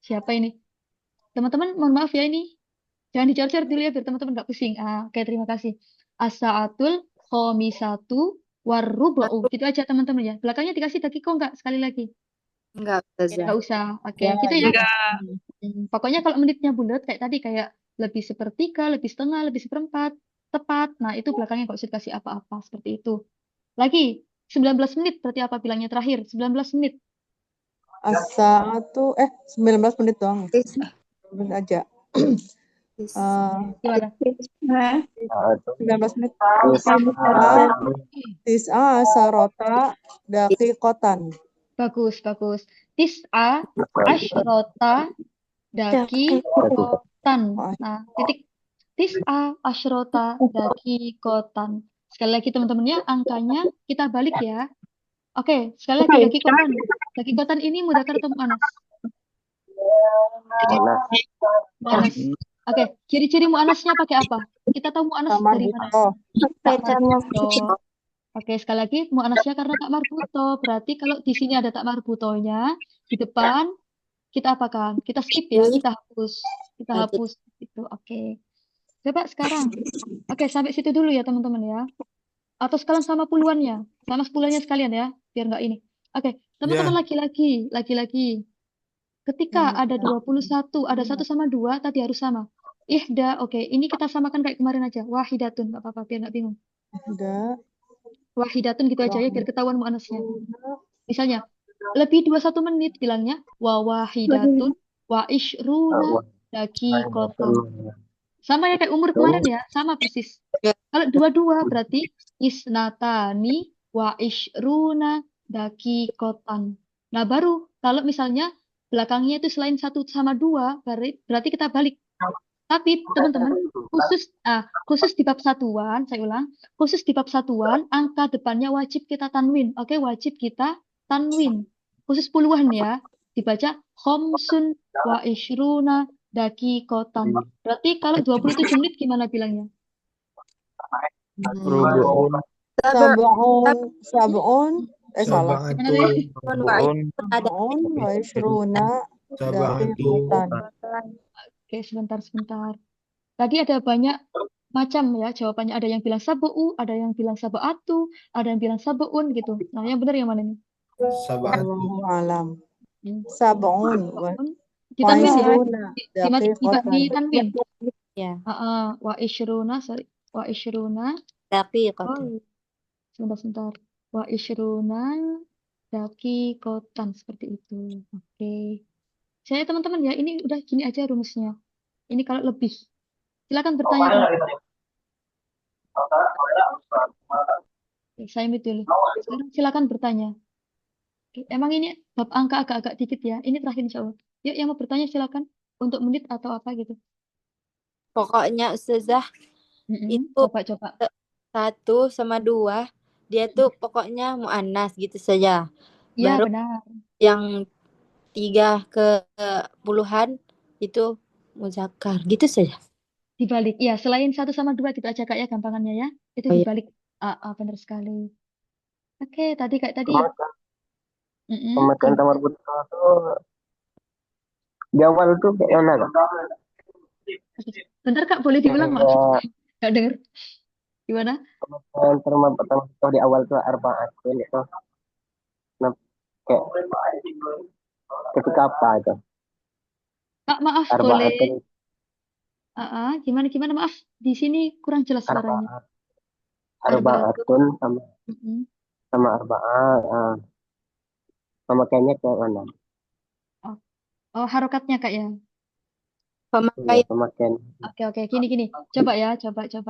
Siapa ini? Teman-teman, mohon maaf ya ini. Jangan dicor-cor dulu ya biar teman-teman nggak pusing. Oke, terima kasih. As-sa'atul khomisatu warubu'u. Gitu aja teman-teman ya. Belakangnya dikasih dakiko nggak? Sekali lagi. Enggak usah. Oke, gitu ya. Pokoknya kalau menitnya bulat kayak tadi kayak lebih sepertiga, lebih setengah, lebih seperempat, tepat. Nah, itu belakangnya nggak usah dikasih apa-apa seperti itu. Lagi 19 menit berarti apa bilangnya terakhir? 19 menit. As-sa'atu 19 menit doang. Menit aja. Gimana? 19 menit. Tis'a asarota dakikotan. Bagus, bagus. Tis'a asyrota dakikotan. Nah, titik. Tis'a asyrota dakikotan. Sekali lagi teman-teman ya, angkanya kita balik ya. Oke, sekali lagi dakikotan. Dakikotan ini mudzakkar atau muannats? Muannats. Oke, ciri-ciri muannasnya pakai apa? Kita tahu muannas Sama dari mana? buto. Tak marbuto. Oke, sekali lagi muannasnya karena tak marbuto. Berarti kalau di sini ada tak marbutonya, di depan kita apakan? Kita skip ya, kita hapus. Kita hapus itu. Oke. Coba sekarang. Oke, sampai situ dulu ya teman-teman ya. Atau sekarang sama puluhannya. Sama sepuluhannya sekalian ya, biar nggak ini. Oke, teman-teman laki-laki. Ketika ada 21, ada 1 sama 2, tadi harus sama. Ihda, oke. Ini kita samakan kayak kemarin aja. Wahidatun, nggak apa-apa, biar nggak bingung. Udah. Wahidatun gitu aja ya, biar ketahuan muannasnya. Misalnya, lebih 21 menit bilangnya wa wahidatun wa ishruna dakikotan. Sama ya kayak umur kemarin ya, sama persis. Kalau dua-dua berarti isnatani wa ishruna dakikotan. Nah, baru kalau misalnya belakangnya itu selain 1 sama 2, berarti kita balik. Tapi teman-teman, khusus di bab satuan, saya ulang, khusus di bab satuan, angka depannya wajib kita tanwin. Oke, wajib kita tanwin. Khusus puluhan ya, dibaca khomsun wa ishruna dakikotan. Berarti kalau 27 menit gimana bilangnya? Rubu'un. Sab'un. Salah. Sab'atun. Sab'un wa ishruna Sab'atun. dakikotan. Oke, sebentar. Tadi ada banyak macam ya jawabannya. Ada yang bilang sabu'u, ada yang bilang sab'atu, ada yang bilang sabu'un gitu. Nah, yang benar yang mana nih? Sab'atun. Allahu alam. Sab'un wa Ditanwin ya? ishruna dakikotan. Ditanwin. Ya. Wa ishruna, sorry. Wa ishruna. Daqiqatan. Sebentar. Wa ishruna dakikotan seperti itu. Oke. Saya teman-teman ya, ini udah gini aja rumusnya. Ini kalau lebih. Silakan bertanya. Oke, saya mute dulu. Sekarang silakan bertanya. Oke, emang ini bab angka agak-agak dikit ya. Ini terakhir insya Allah. Yuk, yang mau bertanya silakan. Untuk menit atau apa gitu. Pokoknya Ustazah itu Coba. 1 sama 2 dia tuh pokoknya muannas gitu saja. Iya, Baru benar. yang 3 ke puluhan itu muzakkar gitu saja. Dibalik. Iya, selain 1 sama 2 gitu aja Kak ya gampangannya ya. Itu Oh, iya. dibalik. Benar sekali. Oke, tadi kayak tadi. Pemetaan tamar buta tuh di awal tuh kayak mana Kak? Bentar Kak, boleh diulang maaf. Nggak denger. Gimana? Pemetaan tamar buta di awal tuh arba'atun itu. Nah, kayak ketika apa itu? Kak, maaf boleh. Arba'atun. Gimana maaf. Di sini kurang jelas suaranya. Arba'atun sama arba'ah. Pemakaiannya kayak mana? Oh, harokatnya Kak ya. Pemakaian. Pemakaian. Oke. Gini. Coba.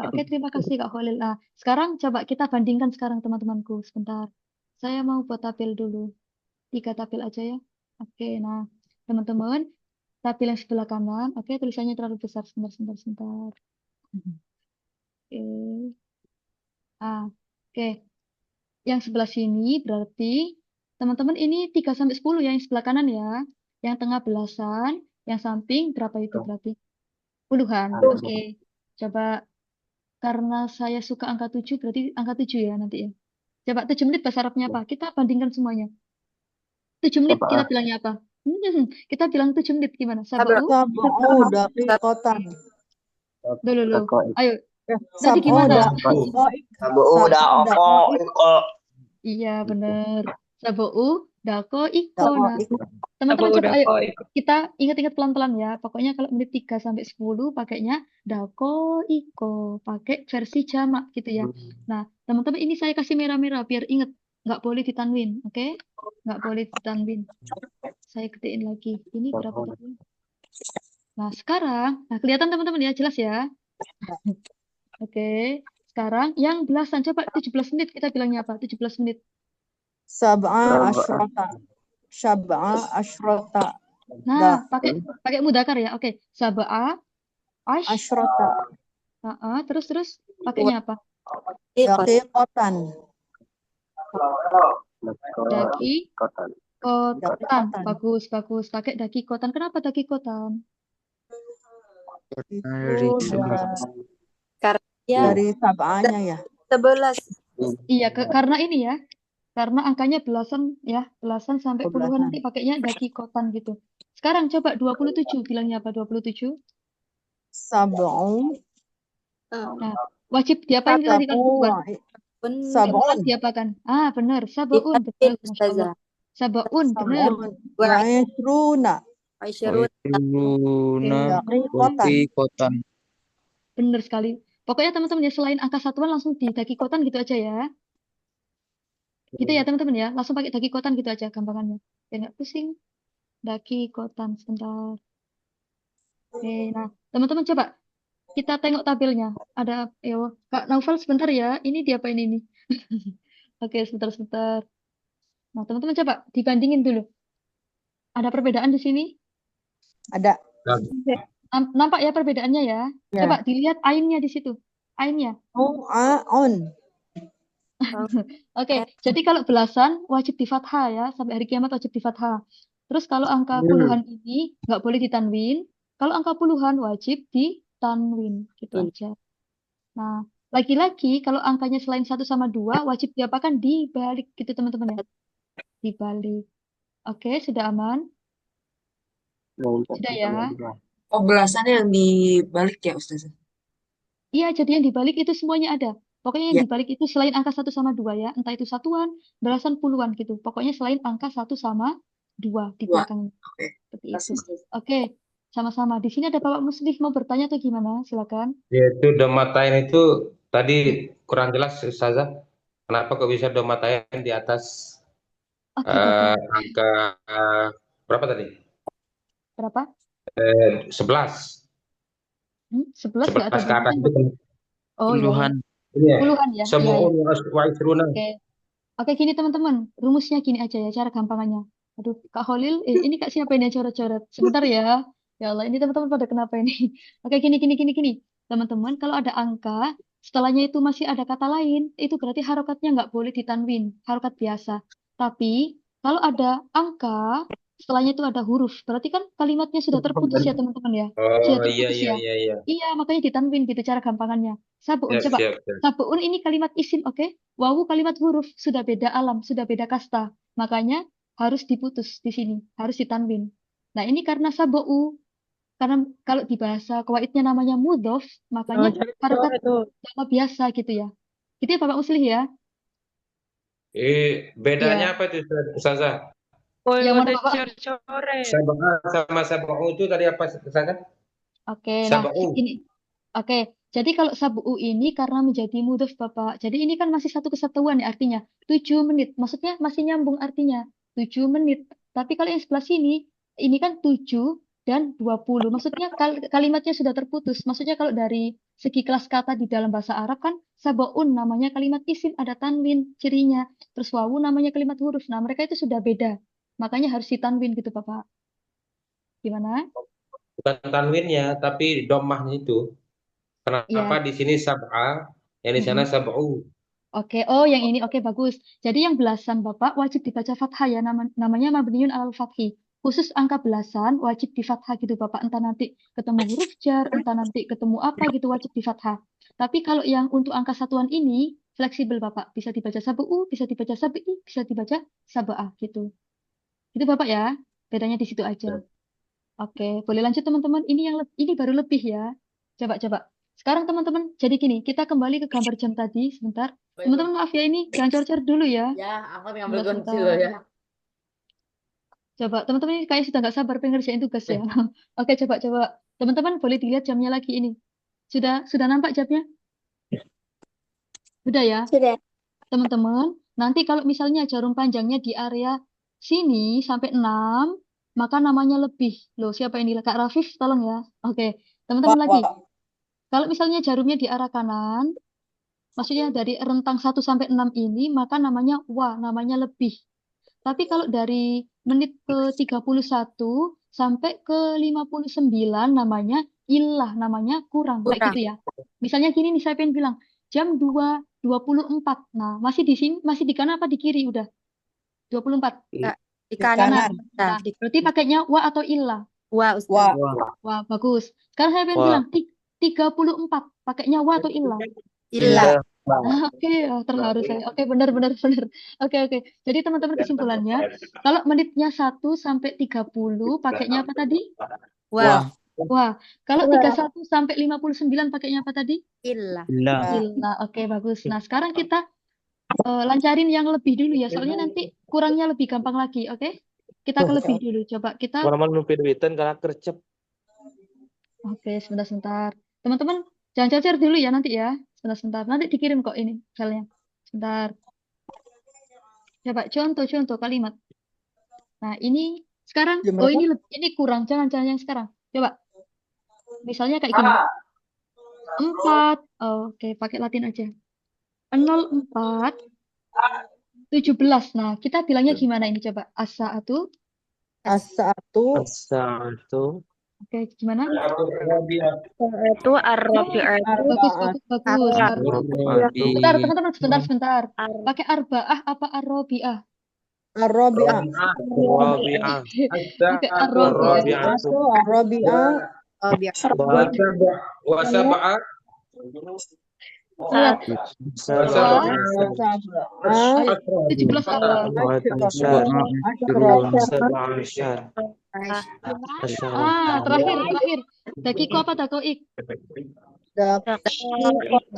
Oke, terima kasih Kak Khalil. Nah, sekarang coba kita bandingkan sekarang teman-temanku. Sebentar. Saya mau buat tabel dulu. 3 tabel aja ya. Oke, nah. Teman-teman, tabel yang sebelah kanan. Oke, tulisannya terlalu besar. Sebentar. Oke. Oke. Yang sebelah sini berarti teman-teman ini 3 sampai 10 ya, yang sebelah kanan ya. Yang tengah belasan, yang samping berapa itu berarti? Puluhan. Oke. Coba karena saya suka angka 7 berarti angka 7 ya nanti ya. Coba 7 menit bahasa Arabnya apa? Kita bandingkan semuanya. 7 menit kita bilangnya apa? Kita bilang 7 menit gimana? Sab'u dakikotan. Dulu. Ayo. Tadi Sab'u gimana? Sab'u dakiko. Iya, benar. Sab'u dakiko. Nah, teman-teman coba ayo kita ingat-ingat pelan-pelan ya. Pokoknya kalau menit 3 sampai 10 pakainya dakiko, pakai versi jamak gitu ya. Nah, teman-teman ini saya kasih merah-merah biar ingat, nggak boleh ditanwin, oke? Nggak boleh ditanwin. Saya ketiin lagi. Ini berapa tadi? Nah, sekarang, kelihatan teman-teman ya, jelas ya. Oke. Sekarang yang belasan, coba 17 menit kita bilangnya apa? 17 menit. Sab'a asyrata. sab'a asyrota Nah, dakin pakai mudzakkar ya. Oke. Sab'a asyrota terus pakainya apa? daqiqatan Daki Kotan. kotan. daqiqatan Bagus. Pakai daki kotan. Kenapa daki kotan? Dari itu sebelas. Karena ya dari sab'anya ya 11. Iya, karena ini ya. Karena angkanya belasan sampai puluhan nanti pembelasan pakainya daki kotan gitu. Sekarang coba 27 bilangnya apa 27? sab'u Nah, wajib diapain tadi kalau sab'u berubah? Pun Keempat sab'un diapakan? Ah, benar. Sabaun, ditanwin betul. Masya Allah. Ustazah. Sabaun, benar. sab'un wa isruna Aisyarun Wairuna daqiqatan daqiqatan. Benar sekali. Pokoknya teman-teman ya, selain angka satuan langsung di daki kotan gitu aja ya. Gitu ya teman-teman ya. Langsung pakai daki kotan gitu aja gampangannya. Biar nggak pusing. Daki kotan, sebentar. Oke, nah teman-teman coba kita tengok tabelnya. Ada, ya Kak Naufal sebentar ya. Ini diapain ini? Oke, sebentar. Nah, teman-teman coba dibandingin dulu. Ada perbedaan di sini? ada Nampak ya perbedaannya ya? ya Coba dilihat ainnya di situ. Ainnya. on Oke, jadi kalau belasan wajib di fathah ya. Sampai hari kiamat wajib di fathah. Terus kalau angka puluhan ini nggak boleh ditanwin. Kalau angka puluhan wajib ditanwin. Gitu aja. Nah, lagi-lagi kalau angkanya selain 1 sama 2 wajib diapakan? Dibalik gitu teman-teman ya. Dibalik. Oke, sudah aman? Sudah ya? Oh, belasannya yang dibalik ya, Ustazah? Iya, jadi yang dibalik itu semuanya ada. Pokoknya yang Ya, dibalik itu selain angka 1 sama 2 ya. Entah itu satuan, belasan, puluhan gitu. Pokoknya selain angka 1 sama 2 di dua. belakangnya. Oke. Seperti Terus, itu. Ustazah. Oke, sama-sama. Di sini ada Bapak Muslih mau bertanya atau gimana? Silakan. Yaitu domatain itu tadi kurang jelas Ustazah. Kenapa kok bisa domatain di atas Oke, Bapak. angka berapa tadi? Berapa? 11. 11 nggak ada 11 ke atas domanya. itu kan. Oh iya, Puluhan. Iya. puluhan ya. Iya, iya. Sab'un wa isruna. Oke. Oke, gini teman-teman. Rumusnya gini aja ya, cara gampangannya. Aduh, Kak Holil, ini Kak siapa ini yang coret-coret? Sebentar ya. Ya Allah, ini teman-teman pada kenapa ini? Oke, gini. Teman-teman, kalau ada angka, setelahnya itu masih ada kata lain, itu berarti harokatnya nggak boleh ditanwin, harokat biasa. Tapi, kalau ada angka, setelahnya itu ada huruf, berarti kan kalimatnya sudah terputus ya teman-teman ya. Sudah Oh iya terputus iya ya. iya iya. Iya, makanya ditanwin gitu cara gampangannya. Sabuun, Siap coba. siap siap. Sabuun ini kalimat isim, oke? Wawu kalimat huruf, sudah beda alam, sudah beda kasta. Makanya harus diputus di sini, harus ditanwin. Nah, ini karena sabu'u, karena kalau di bahasa kawaidnya namanya mudhof, makanya harokat sama biasa gitu ya. Gitu ya Bapak Muslih ya? Bedanya Iya. apa itu Ustazah? Yang mana Bapak? Sab'a sama sab'u itu tadi apa Ustazah? Oke, nah Sab'u. ini. Oke, jadi kalau sabu'u ini karena menjadi mudhof Bapak. Jadi ini kan masih satu kesatuan ya artinya. 7 menit. Maksudnya masih nyambung artinya. 7 menit. Tapi kalau yang sebelah sini, ini kan 7 dan 20. Maksudnya kalimatnya sudah terputus. Maksudnya kalau dari segi kelas kata di dalam bahasa Arab kan sabu'un namanya kalimat isim, ada tanwin cirinya. Terus wawu namanya kalimat huruf. Nah mereka itu sudah beda. Makanya harus ditanwin gitu Bapak. Gimana? Bukan tanwinnya, tapi domahnya itu. Kenapa Iya. di sini sab'a, yang di sana sab'u? Oke, oh yang ini oke bagus. Jadi yang belasan Bapak wajib dibaca fathah ya, namanya mabniun alal fathi. Khusus angka belasan wajib di fathah gitu Bapak. Entah nanti ketemu huruf jar, entah nanti ketemu apa gitu wajib di fathah. Tapi kalau yang untuk angka satuan ini fleksibel Bapak. Bisa dibaca sabu'u, bisa dibaca sabi'i, bisa dibaca saba'ah gitu. Itu Bapak ya. Bedanya di situ aja. Oke, boleh lanjut teman-teman. Ini baru lebih ya. Coba. Sekarang teman-teman, jadi gini, kita kembali ke gambar jam tadi sebentar. Teman-teman maaf ya ini, jangan cor-cor dulu ya. Ya, aku ngambil kunci Sebentar. dulu ya. Coba, teman-teman ini kayaknya sudah nggak sabar pengen ngerjain tugas ya. Oke, coba. Teman-teman boleh dilihat jamnya lagi ini. Sudah nampak jamnya? Sudah ya? Sudah. Teman-teman, nanti kalau misalnya jarum panjangnya di area sini sampai 6, maka namanya lebih. Loh, siapa ini? Kak Rafif, tolong ya. Oke, teman-teman lagi. Kalau misalnya jarumnya di arah kanan, maksudnya dari rentang 1 sampai 6 ini, maka namanya wa, namanya lebih. Tapi kalau dari menit ke 31 sampai ke 59 namanya ilah, namanya kurang. Kayak Kurang. gitu ya. Misalnya gini nih, saya pengen bilang jam 2.24. Nah, masih di sini, masih di kanan apa di kiri udah? 24. Di Di kanan. kanan. Nah, Di berarti pakainya wa atau ilah? Wah, Ustaz. Wah. Wah, bagus. Sekarang saya pengen Wah. bilang 34. Pakainya wa atau ilah? Ilah. Oke, terharu saya. Oke, benar. Oke. Jadi teman-teman kesimpulannya, kalau menitnya 1 sampai 30 pakainya apa tadi? Wah. Wah. Kalau 31 sampai 59 pakainya apa tadi? Ilah. Ilah. Oke, bagus. Nah, sekarang kita lancarin yang lebih dulu ya, soalnya nanti kurangnya lebih gampang lagi, oke? Kita ke lebih dulu. Coba kita. Malaman numpir-nupitan karena kercep. Oke, sebentar. Teman-teman, jangan cacar dulu ya nanti ya. Sebentar. Nanti dikirim kok ini filenya. Sebentar. Coba contoh kalimat. Nah, ini sekarang, Jam oh berapa? ini kurang. Jangan yang sekarang. Coba. Misalnya kayak gini. 4. Oke, pakai Latin aja. 04 17. Nah, kita bilangnya gimana ini coba? As-sa'atu. As-sa'atu. As-sa'atu. Oke, gimana? Itu ar-rabi'atu. Bagus. Ar-rabi'atu. Bentar, teman-teman, sebentar. Pakai arba'ah apa ar-rabi'ah? Ar-rabi'ah. Ar-rabi'ah. Pakai ar-rabi'ah. Ar-rabi'ah. Wasaba'ah. Salah. Sab'ah. 17 awal. Terakhir. Dakiko apa dakoik? Dakiko.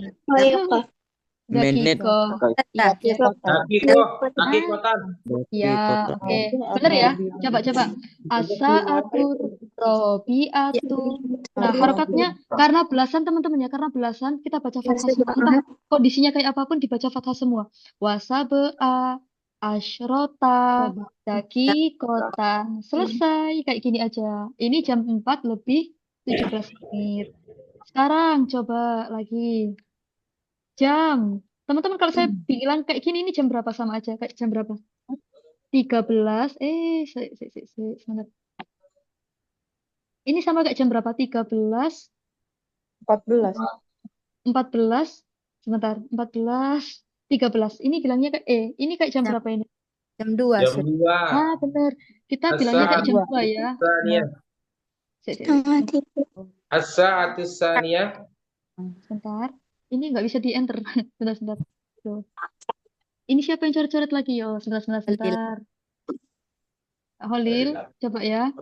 Dakikotan. Ya, oke. Bener ya? Coba. As-sa'atu rabi'atu. Nah, harokatnya karena belasan teman-teman ya, karena belasan kita baca fathah semua. Entah kondisinya kayak apapun dibaca fathah semua. Wasaba'a asyrota dakikotan. Selesai kayak gini aja. Ini jam 4 lebih 17 menit. Sekarang coba lagi. Jam. Teman-teman kalau saya bilang kayak gini ini jam berapa sama aja? Kayak jam berapa? 13. Sebentar. Ini sama kayak jam berapa? 13. 14. 14. Sebentar. 14. 13. Ini bilangnya kayak ini kayak jam berapa ini? Jam 2. Jam 2. Ah, benar. Kita bilangnya kayak jam 2 ya. As-sa'atu tsaniyah. Sebentar. Ini nggak bisa di-enter. Sebentar. Tuh. Ini siapa yang coret-coret lagi? Oh, sebentar. Holil, coba ya.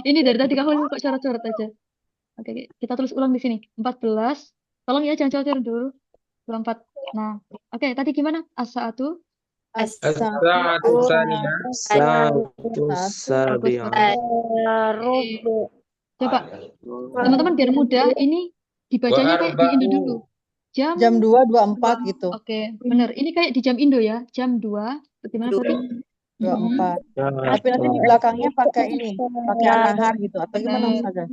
Ini dari tadi Kak Holil kok coret-coret aja. Oke, kita terus ulang di sini. 14. Tolong ya, jangan coret-coret dulu. 24. Nah, oke, tadi gimana? As-sa'atu. As-sa'atu tsaniyah. Coba, teman-teman biar mudah, ini dibacanya kayak di Indo dulu. Jam 2.24 gitu. Oke, bener. Ini kayak di jam Indo ya. Jam 2. Bagaimana berarti? 24. Tapi nanti di belakangnya pakai ini. Pakai an-nahar gitu. Atau gimana Ustazah?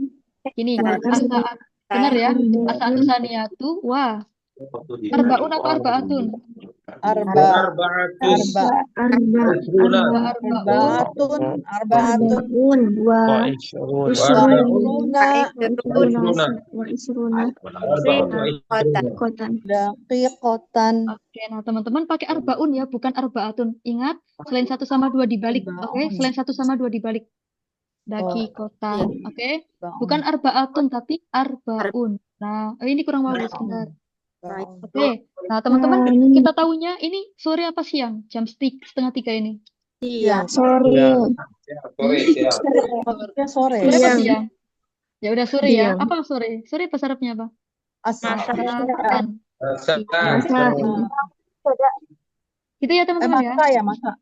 Gini, benar ya? As-sa'atu tsaniyatu. Wah. Arbaun apa arbaatun? Arbaatun. Daqiqotan. Oke, nah teman-teman pakai arbaun ya, bukan arbaatun. Ingat, selain 1 sama 2 dibalik. Oke, selain 1 sama 2 dibalik. Daqiqotan. Oke, bukan arbaatun tapi arbaun. Nah, ini kurang bagus, benar. Oke, nah teman-teman kita tahunya ini sore apa siang? Jam 2:30 ini. Siang. Sore. Sore. Apa siang? Ya udah sore ya. Apa sore? Sore bahasa Arabnya apa? Asar. Gitu ya teman-teman ya. Masa.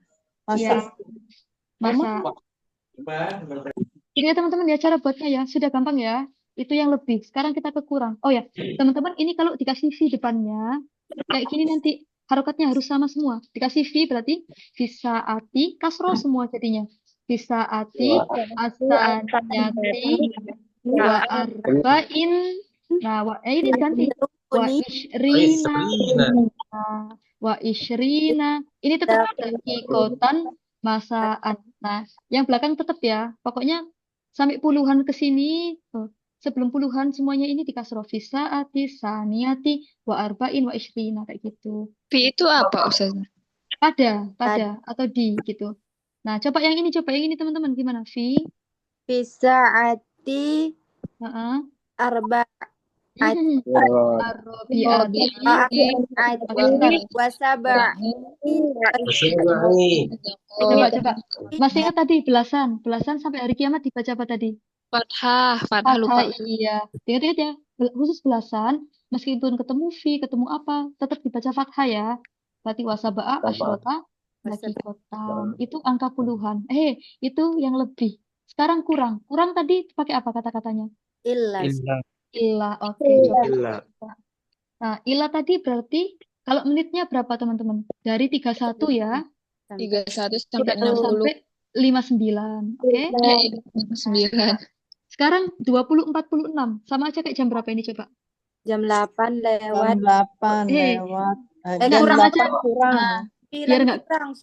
Gitu ya teman-teman ya, cara buatnya ya. Sudah gampang ya. Itu yang lebih. Sekarang kita ke kurang. Oh ya, teman-teman ini kalau dikasih V depannya, kayak gini nanti harokatnya harus sama semua. Dikasih V berarti bisa ati, kasroh semua jadinya. Bisa ati, asaniyati, wa arba'in. Nah, ini ganti. Wa ishrina. wa ishrina. Ini tetap dakikotan masaan. Nah, yang belakang tetap ya. Pokoknya sampai puluhan ke sini. Sebelum puluhan semuanya ini dikasroh fisaati, saniyati, wa arba'in, wa ishrina kayak gitu. Fi itu apa Ustazah? Pada atau di gitu. Nah, coba yang ini teman-teman gimana? Fisaati Heeh. arba'ati Arrobiati. wasaba'in Coba. Masih ingat tadi belasan sampai hari kiamat dibaca apa tadi? Fathah Fathah, lupa. iya. Ingat-ingat ya, khusus belasan, meskipun ketemu fi, ketemu apa, tetap dibaca fathah ya. Berarti wasaba'a, asyrota, dakikotan. Itu angka puluhan. Itu yang lebih. Sekarang kurang. Kurang tadi pakai apa kata-katanya? illa Ilah. Oke, coba. Illa. Nah, ilah tadi berarti kalau menitnya berapa teman-teman? Dari 31 ya 31 sampai 60. sampai 59. Oke? 9. Sekarang 20.46. Sama aja kayak jam berapa ini coba? jam 8 Jam lewat 8 Eh, lewat. enggak, Jam kurang 8 aja. kurang. Nah,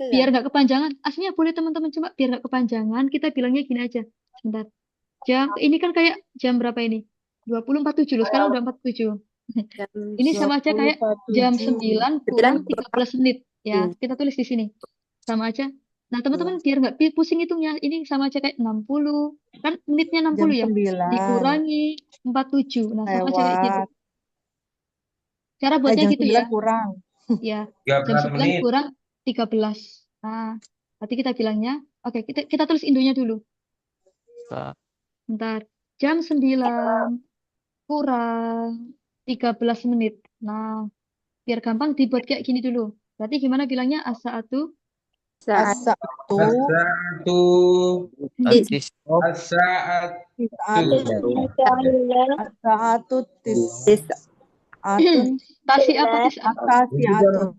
biar nggak kepanjangan. Aslinya boleh teman-teman, coba biar nggak kepanjangan. Kita bilangnya gini aja. Sebentar. Ini kan kayak jam berapa ini? 20.47 loh. Sekarang udah 47. Ini sama aja kayak jam 9 kurang 13 menit. Ya, kita tulis di sini. Sama aja. Nah, teman-teman biar nggak pusing hitungnya. Ini sama aja kayak 60. Kan menitnya 60 Jam ya. 9 Dikurangi 47. Nah, sama aja kayak gitu. lewat. Cara buatnya Jam gitu 9 ya. kurang. Ya, 13 jam 9 menit. kurang 13. Nah, berarti kita bilangnya, oke, kita tulis indonya dulu. Bentar. Jam 9 kurang 13 menit. Nah, biar gampang dibuat kayak gini dulu. Berarti gimana bilangnya? As-sa'atu? As-sa'atu As-sa'atu. As-sa'atu tis'atun Tasi apa tis'ah? Atasi'atun.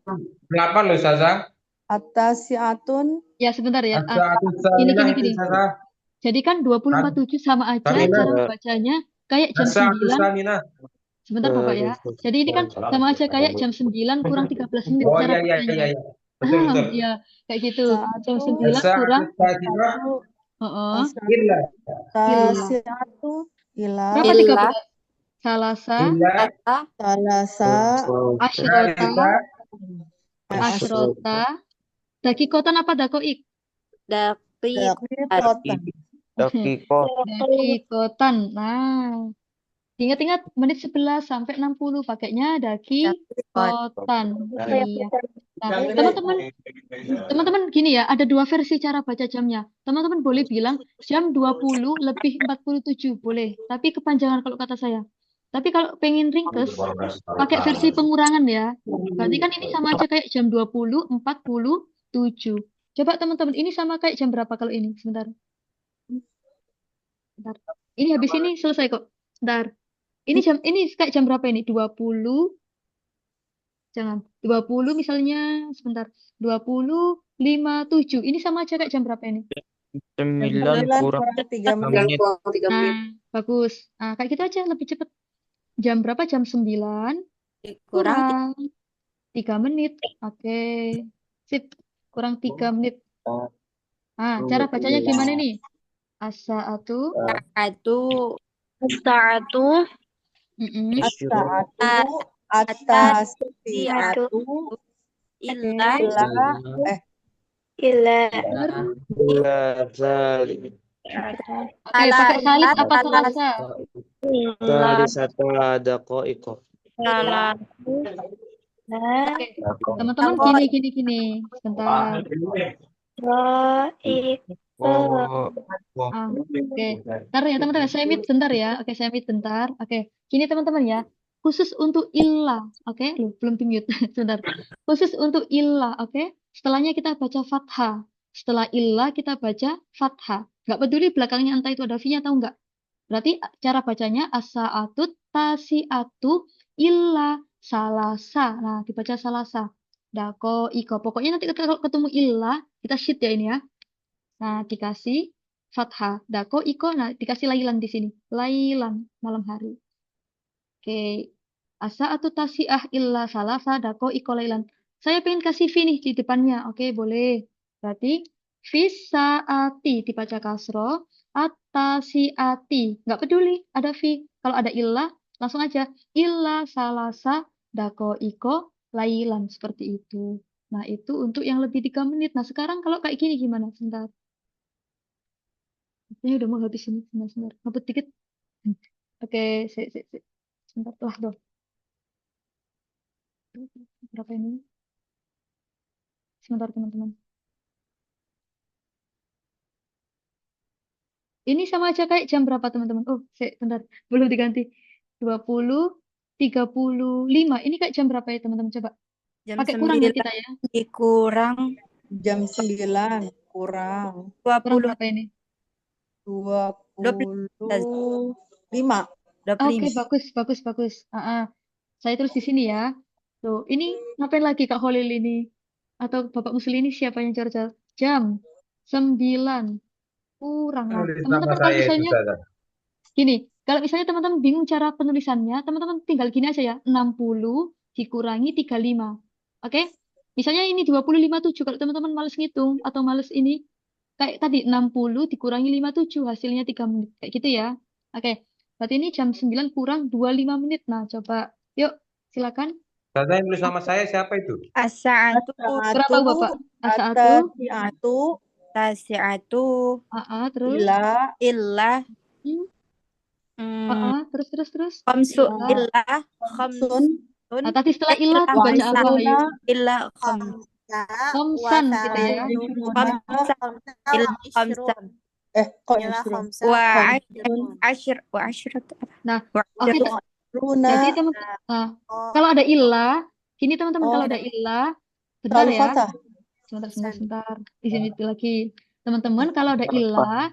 8 loh Ustazah. Ya, Atasi'atun sebentar ya. As-sa'atu Gini. Ustazah. Jadi kan 20.47 sama aja Saminah. cara bacanya kayak jam As-sa'atu 9. saminah. Sebentar Bapak ya. Jadi ini kan sama aja kayak jam 9 kurang 13 menit Oh cara iya. bacanya. Betul. Ya, kayak gitu. Jam 9 As-sa'atu kurang. saminah. Heeh. Illa. Tasi'atu ila Berapa 13? Salasa, salasa asyrota. Dakikotan apa dakoik? Dakikotan. Nah, ingat-ingat menit 11 sampai 60 pakainya dakikotan. Iya. Nah, teman-teman gini ya, ada dua versi cara baca jamnya. Teman-teman boleh bilang jam 20 lebih 47, boleh. Tapi kepanjangan kalau kata saya. Tapi kalau pengen ringkes, pakai versi pengurangan ya. Berarti kan ini sama aja kayak jam 20.47. Coba teman-teman, ini sama kayak jam berapa kalau ini? Sebentar. Ini habis ini selesai kok. Sebentar. Ini kayak jam berapa ini? 20. Jangan. 20 misalnya, sebentar. 20.57. Ini sama aja kayak jam berapa ini? 9 kurang 3 menit. Nah, bagus. Nah, kayak gitu aja lebih cepat. Jam berapa? Jam 9 kurang 3 menit. Oke. Sip. Kurang 3 menit. Nah, cara bacanya gimana nih? As-sa'atu. As-sa'atu Atasi'atu ila Oke, pakai salis apa salasa? Salisata daqaiqa. Oke, teman-teman gini. Sebentar. Oke. Bentar ya teman-teman, saya mute bentar ya. Oke, saya mute bentar. Oke, gini teman-teman ya. Khusus untuk illah, oke? Loh, belum di mute. Sebentar. Khusus untuk illah, oke? Setelahnya kita baca fathah. Setelah illah kita baca fathah. Nggak peduli belakangnya entah itu ada V-nya atau enggak. Berarti cara bacanya as-sa'atu tasi'atu illa salasa. Nah, dibaca salasa. Dako, iko. Pokoknya nanti kalau ketemu illah, kita shift ya ini ya. Nah, dikasih fathah. Dako, iko. Nah, dikasih lailan di sini. Lailan, malam hari. Oke. As-sa'atu tasi'ah illa salasa. Dako, iko, lailan. Saya pengen kasih fi nih di depannya. Oke, boleh. Berarti fisaati dibaca kasro, atasiati. Nggak peduli, ada fi. Kalau ada illah, langsung aja. Illah salasa dako iko lailan. Seperti itu. Nah, itu untuk yang lebih 3 menit. Nah, sekarang kalau kayak gini gimana? Sebentar. Ini udah mau habis ini. Sebentar. Ngebut dikit. Oke, sebentar. Lah, tuh. Berapa ini? Sebentar, teman-teman. Ini sama aja kayak jam berapa, teman-teman? Oh, bentar. Belum diganti. 20:35. Ini kayak jam berapa ya, teman-teman? Coba. Jam Pakai kurang ya 9 kita ya. dikurang Jam 9 kurang Kurang 20. berapa ini? 25. Oke, 25. bagus. Saya tulis di sini ya. Tuh, ini ngapain lagi Kak Holil ini? Atau Bapak Musli ini siapa yang cerdas? Jam 9 kurang. Nah, Nulis nama teman-teman kalau saya itu misalnya saja. gini, kalau misalnya teman-teman bingung cara penulisannya, teman-teman tinggal gini aja ya, 60 dikurangi 35. Oke? Misalnya ini 20:57, kalau teman-teman males ngitung atau males ini, kayak tadi 60 dikurangi 57, hasilnya 3 menit. Kayak gitu ya. Oke, berarti ini jam 9 kurang 25 menit. Nah, coba, yuk, silakan. Saza yang nulis nama saya siapa itu? Asa'atu, Berapa Bapak? Asa-atu, Atasiatu, tasi'atu, terus, illah, terus. khamsu, Ilah. illah, sun, khamsun, Nah, tadi setelah ilah illah, dibaca apa? Ayo. wa'isruna, illah, khams, Khamsan gitu ya. wa'isruna, illah, khamsan, kok isrun? wa Khamsun, ashir, wa ashrat, Nah, wa oke. ashrat. wa'isruna. Jadi teman-teman, kalau ada ilah, gini teman-teman kalau Oh, ada ilah, bentar terlalu ya. fathah. Sebentar. Di sini itu lagi. Teman-teman, kalau ada ilah,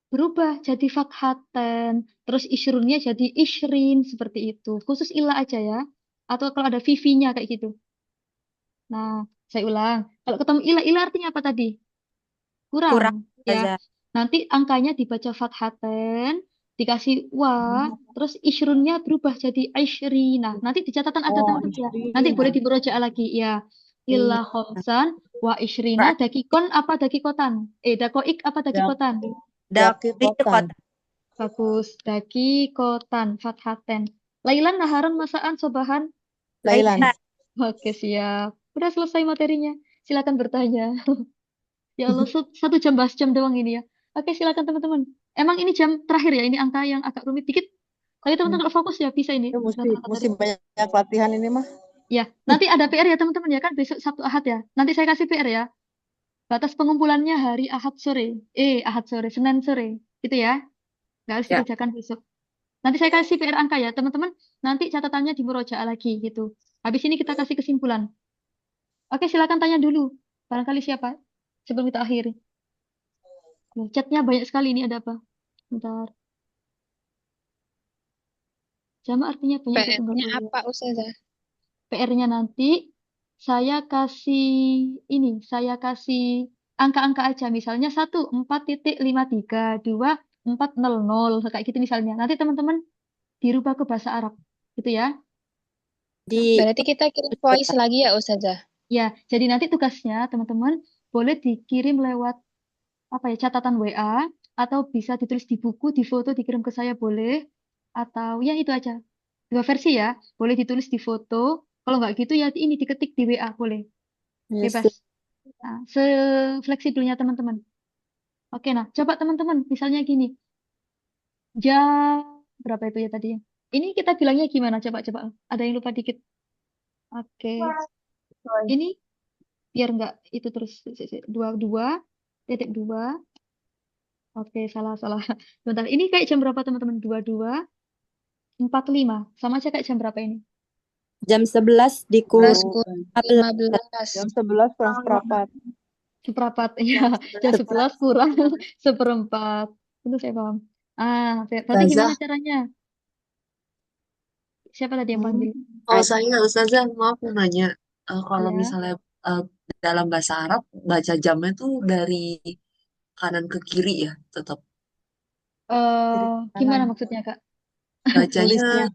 berubah jadi fakhaten. Terus isyrunnya jadi ishrin. Seperti itu. Khusus ilah aja ya. Atau kalau ada vivinya kayak gitu. Nah, saya ulang. Kalau ketemu ilah artinya apa tadi? Kurang, Kurang. Ya. Ustazah. Nanti angkanya dibaca fathaten, dikasih wa, terus isyrunnya berubah jadi isyrina. Nanti di catatan ada Oh, teman-teman ya. Nanti boleh isrina. dimurojaah lagi ya. Iya. Illa khomsan wa isyrina dakikon apa dakikotan? Dakoik apa dakikotan? Dakikotan. Bagus. Dakikotan fathaten. Lailan naharan masaan sobahan. Lailan. Oke, siap. Udah selesai materinya. Silakan bertanya. Ya Allah, 1 jam bahas jam doang ini ya. Oke, silakan teman-teman. Emang ini jam terakhir ya, ini angka yang agak rumit dikit. Tapi teman-teman kalau fokus ya bisa ini. Itu Rata-rata mesti dari- banyak latihan ini mah. Ya, nanti ada PR ya teman-teman ya kan besok Sabtu Ahad ya. Nanti saya kasih PR ya. Batas pengumpulannya hari Ahad sore. Ahad sore, Senin sore. Gitu ya. Nggak harus Ya. dikerjakan besok. Nanti saya kasih PR angka ya, teman-teman. Nanti catatannya di murojaah lagi gitu. Habis ini kita kasih kesimpulan. Oke, silakan tanya dulu. Barangkali siapa? Sebelum kita akhiri. Loh, chatnya banyak sekali ini ada apa? Bentar. Jama artinya banyak atau tunggal PR-nya mulia. apa, Ustazah? PR-nya nanti saya kasih angka-angka aja. Misalnya 14.53, 2, 400 kayak gitu misalnya. Nanti teman-teman dirubah ke bahasa Arab. Gitu ya. Berarti kita kirim voice lagi ya, Ustazah? Ya, jadi nanti tugasnya teman-teman boleh dikirim lewat catatan WA atau bisa ditulis di buku, di foto, dikirim ke saya boleh. Atau ya itu aja. 2 versi ya. Boleh ditulis di foto. Kalau nggak gitu ya ini diketik di WA boleh. Bebas. Nah, sefleksibelnya teman-teman. Oke, nah coba teman-teman misalnya gini. Jam berapa itu ya tadi? Ini kita bilangnya gimana? Coba. Ada yang lupa dikit. Oke. Ini biar nggak itu terus 22.2. Oke, salah. Bentar. Ini kayak jam berapa teman-teman? 22:45. Sama aja kayak jam berapa ini? Jam 11 dikurang 15. Jam 11 kurang seperempat. Seperempat, ya. Jam 11 kurang seperempat. Itu saya paham. Berarti gimana caranya? Siapa tadi yang panggil? Kalau saya, Ustazah, maaf mau nanya. Kalau Ya. misalnya dalam bahasa Arab, baca jamnya tuh dari kanan ke kiri ya, tetap. Gimana kanan. maksudnya, Kak? Bacanya, Tulisnya.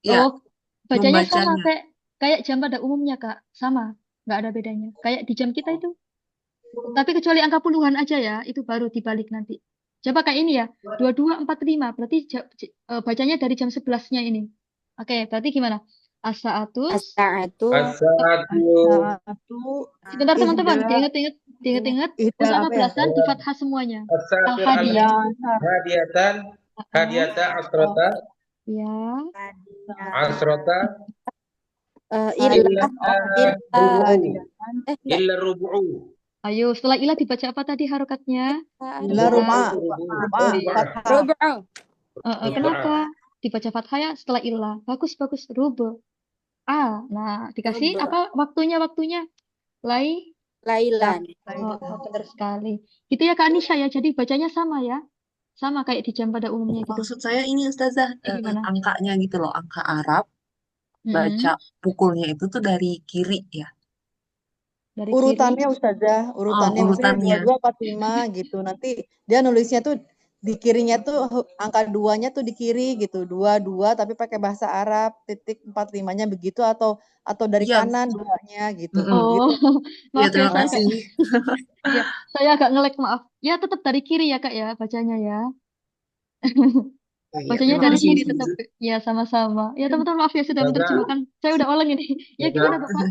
ya, Oh, bacanya sama membacanya. kayak jam pada umumnya, Kak. Sama. nggak ada bedanya. Kayak di jam kita itu. Tapi kecuali angka puluhan aja ya, itu baru dibalik nanti. Coba kayak ini ya, 2245, berarti bacanya dari jam 11-nya ini. Oke, berarti gimana? As-sa'atus, As-sa'atu As-sa'atu Sa'atu sebentar teman-teman, ihda diinget-inget, ihda usaha apa ya? belasan di fathah semuanya. as-sa'atu Al-hadiyah. al-hadiyatan hadiyata asrota Ya, asrota illa illa enggak. illa rubu'u ayo setelah ilah dibaca apa tadi harokatnya? Ila ruba fathah. Rubu. Kenapa? Dibaca fathah ya setelah ilah. Bagus, rubo. Nah dikasih Rubu. apa waktunya? Lailan. Benar sekali. Gitu ya Kak Anisha ya. Jadi bacanya sama ya. Sama kayak di jam pada umumnya gitu. Maksud saya ini Ustazah, Gimana? angkanya gitu loh, angka Arab, Mm-mm. baca pukulnya itu tuh dari kiri ya. Dari Urutannya kiri. Ustazah, urutannya misalnya Urutannya. 22, 45 gitu. Nanti dia nulisnya tuh di kirinya tuh angka 2-nya tuh di kiri gitu. 22 tapi pakai bahasa Arab, titik 45-nya begitu atau dari Iya. kanan 2-nya gitu. Oh, Iya, maaf ya terima saya kasih. ya, saya agak ngelek maaf. Ya tetap dari kiri ya Kak ya bacanya ya. Iya, Bacanya terima dari kasih. kiri tetap ya sama-sama. Ya teman-teman maaf ya sudah Ustazah, menerjemahkan. Saya udah oleng ini. Ya gimana Bapak?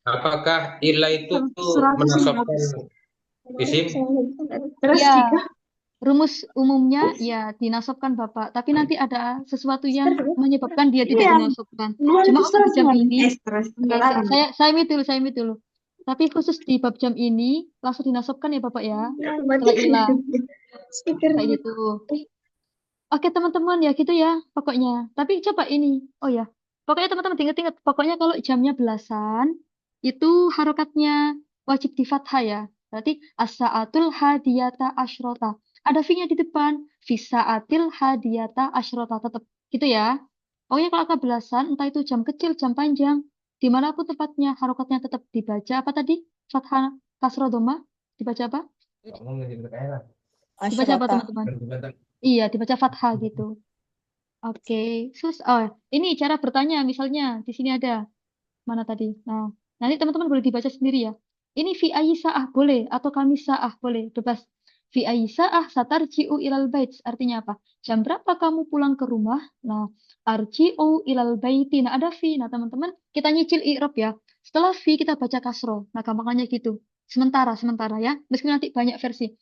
apakah illa itu menasabkan isim? Ya, rumus umumnya ya dinasabkan Bapak. Tapi nanti ada sesuatu yang menyebabkan dia tidak dinasabkan. Cuma untuk di jam ini, saya mute dulu. Tapi khusus di bab jam ini langsung dinasabkan ya Bapak ya. Setelah ilah. Kayak gitu. Oke teman-teman ya gitu ya pokoknya. Tapi coba ini. Oh ya. Pokoknya teman-teman ingat-ingat. Pokoknya kalau jamnya belasan itu harokatnya wajib di fathah ya. Berarti as-sa'atul hadiyata asyrota. Ada V-nya di depan. Fisa'atil hadiyata asyrota. Tetap gitu ya. Pokoknya kalau angka belasan, entah itu jam kecil, jam panjang, dimanapun tempatnya, harokatnya tetap dibaca. Apa tadi? Fathah kasroh doma. Dibaca apa? Dibaca apa Asyrota. teman-teman? Iya, dibaca fathah gitu. Oke, ini cara bertanya misalnya di sini ada mana tadi? Nah, nanti teman-teman boleh dibaca sendiri ya. Ini fi ayyi sa'ah boleh atau kami sa'ah boleh, bebas. Fi ayyi sa'ah satarji'u ilal bait. Artinya apa? Jam berapa kamu pulang ke rumah? Nah, arji'u ilal baiti. Nah, ada fi. Nah, teman-teman, kita nyicil i'rab ya. Setelah fi kita baca kasroh. Nah, gampangannya gitu. Sementara ya. Meskipun nanti banyak versi.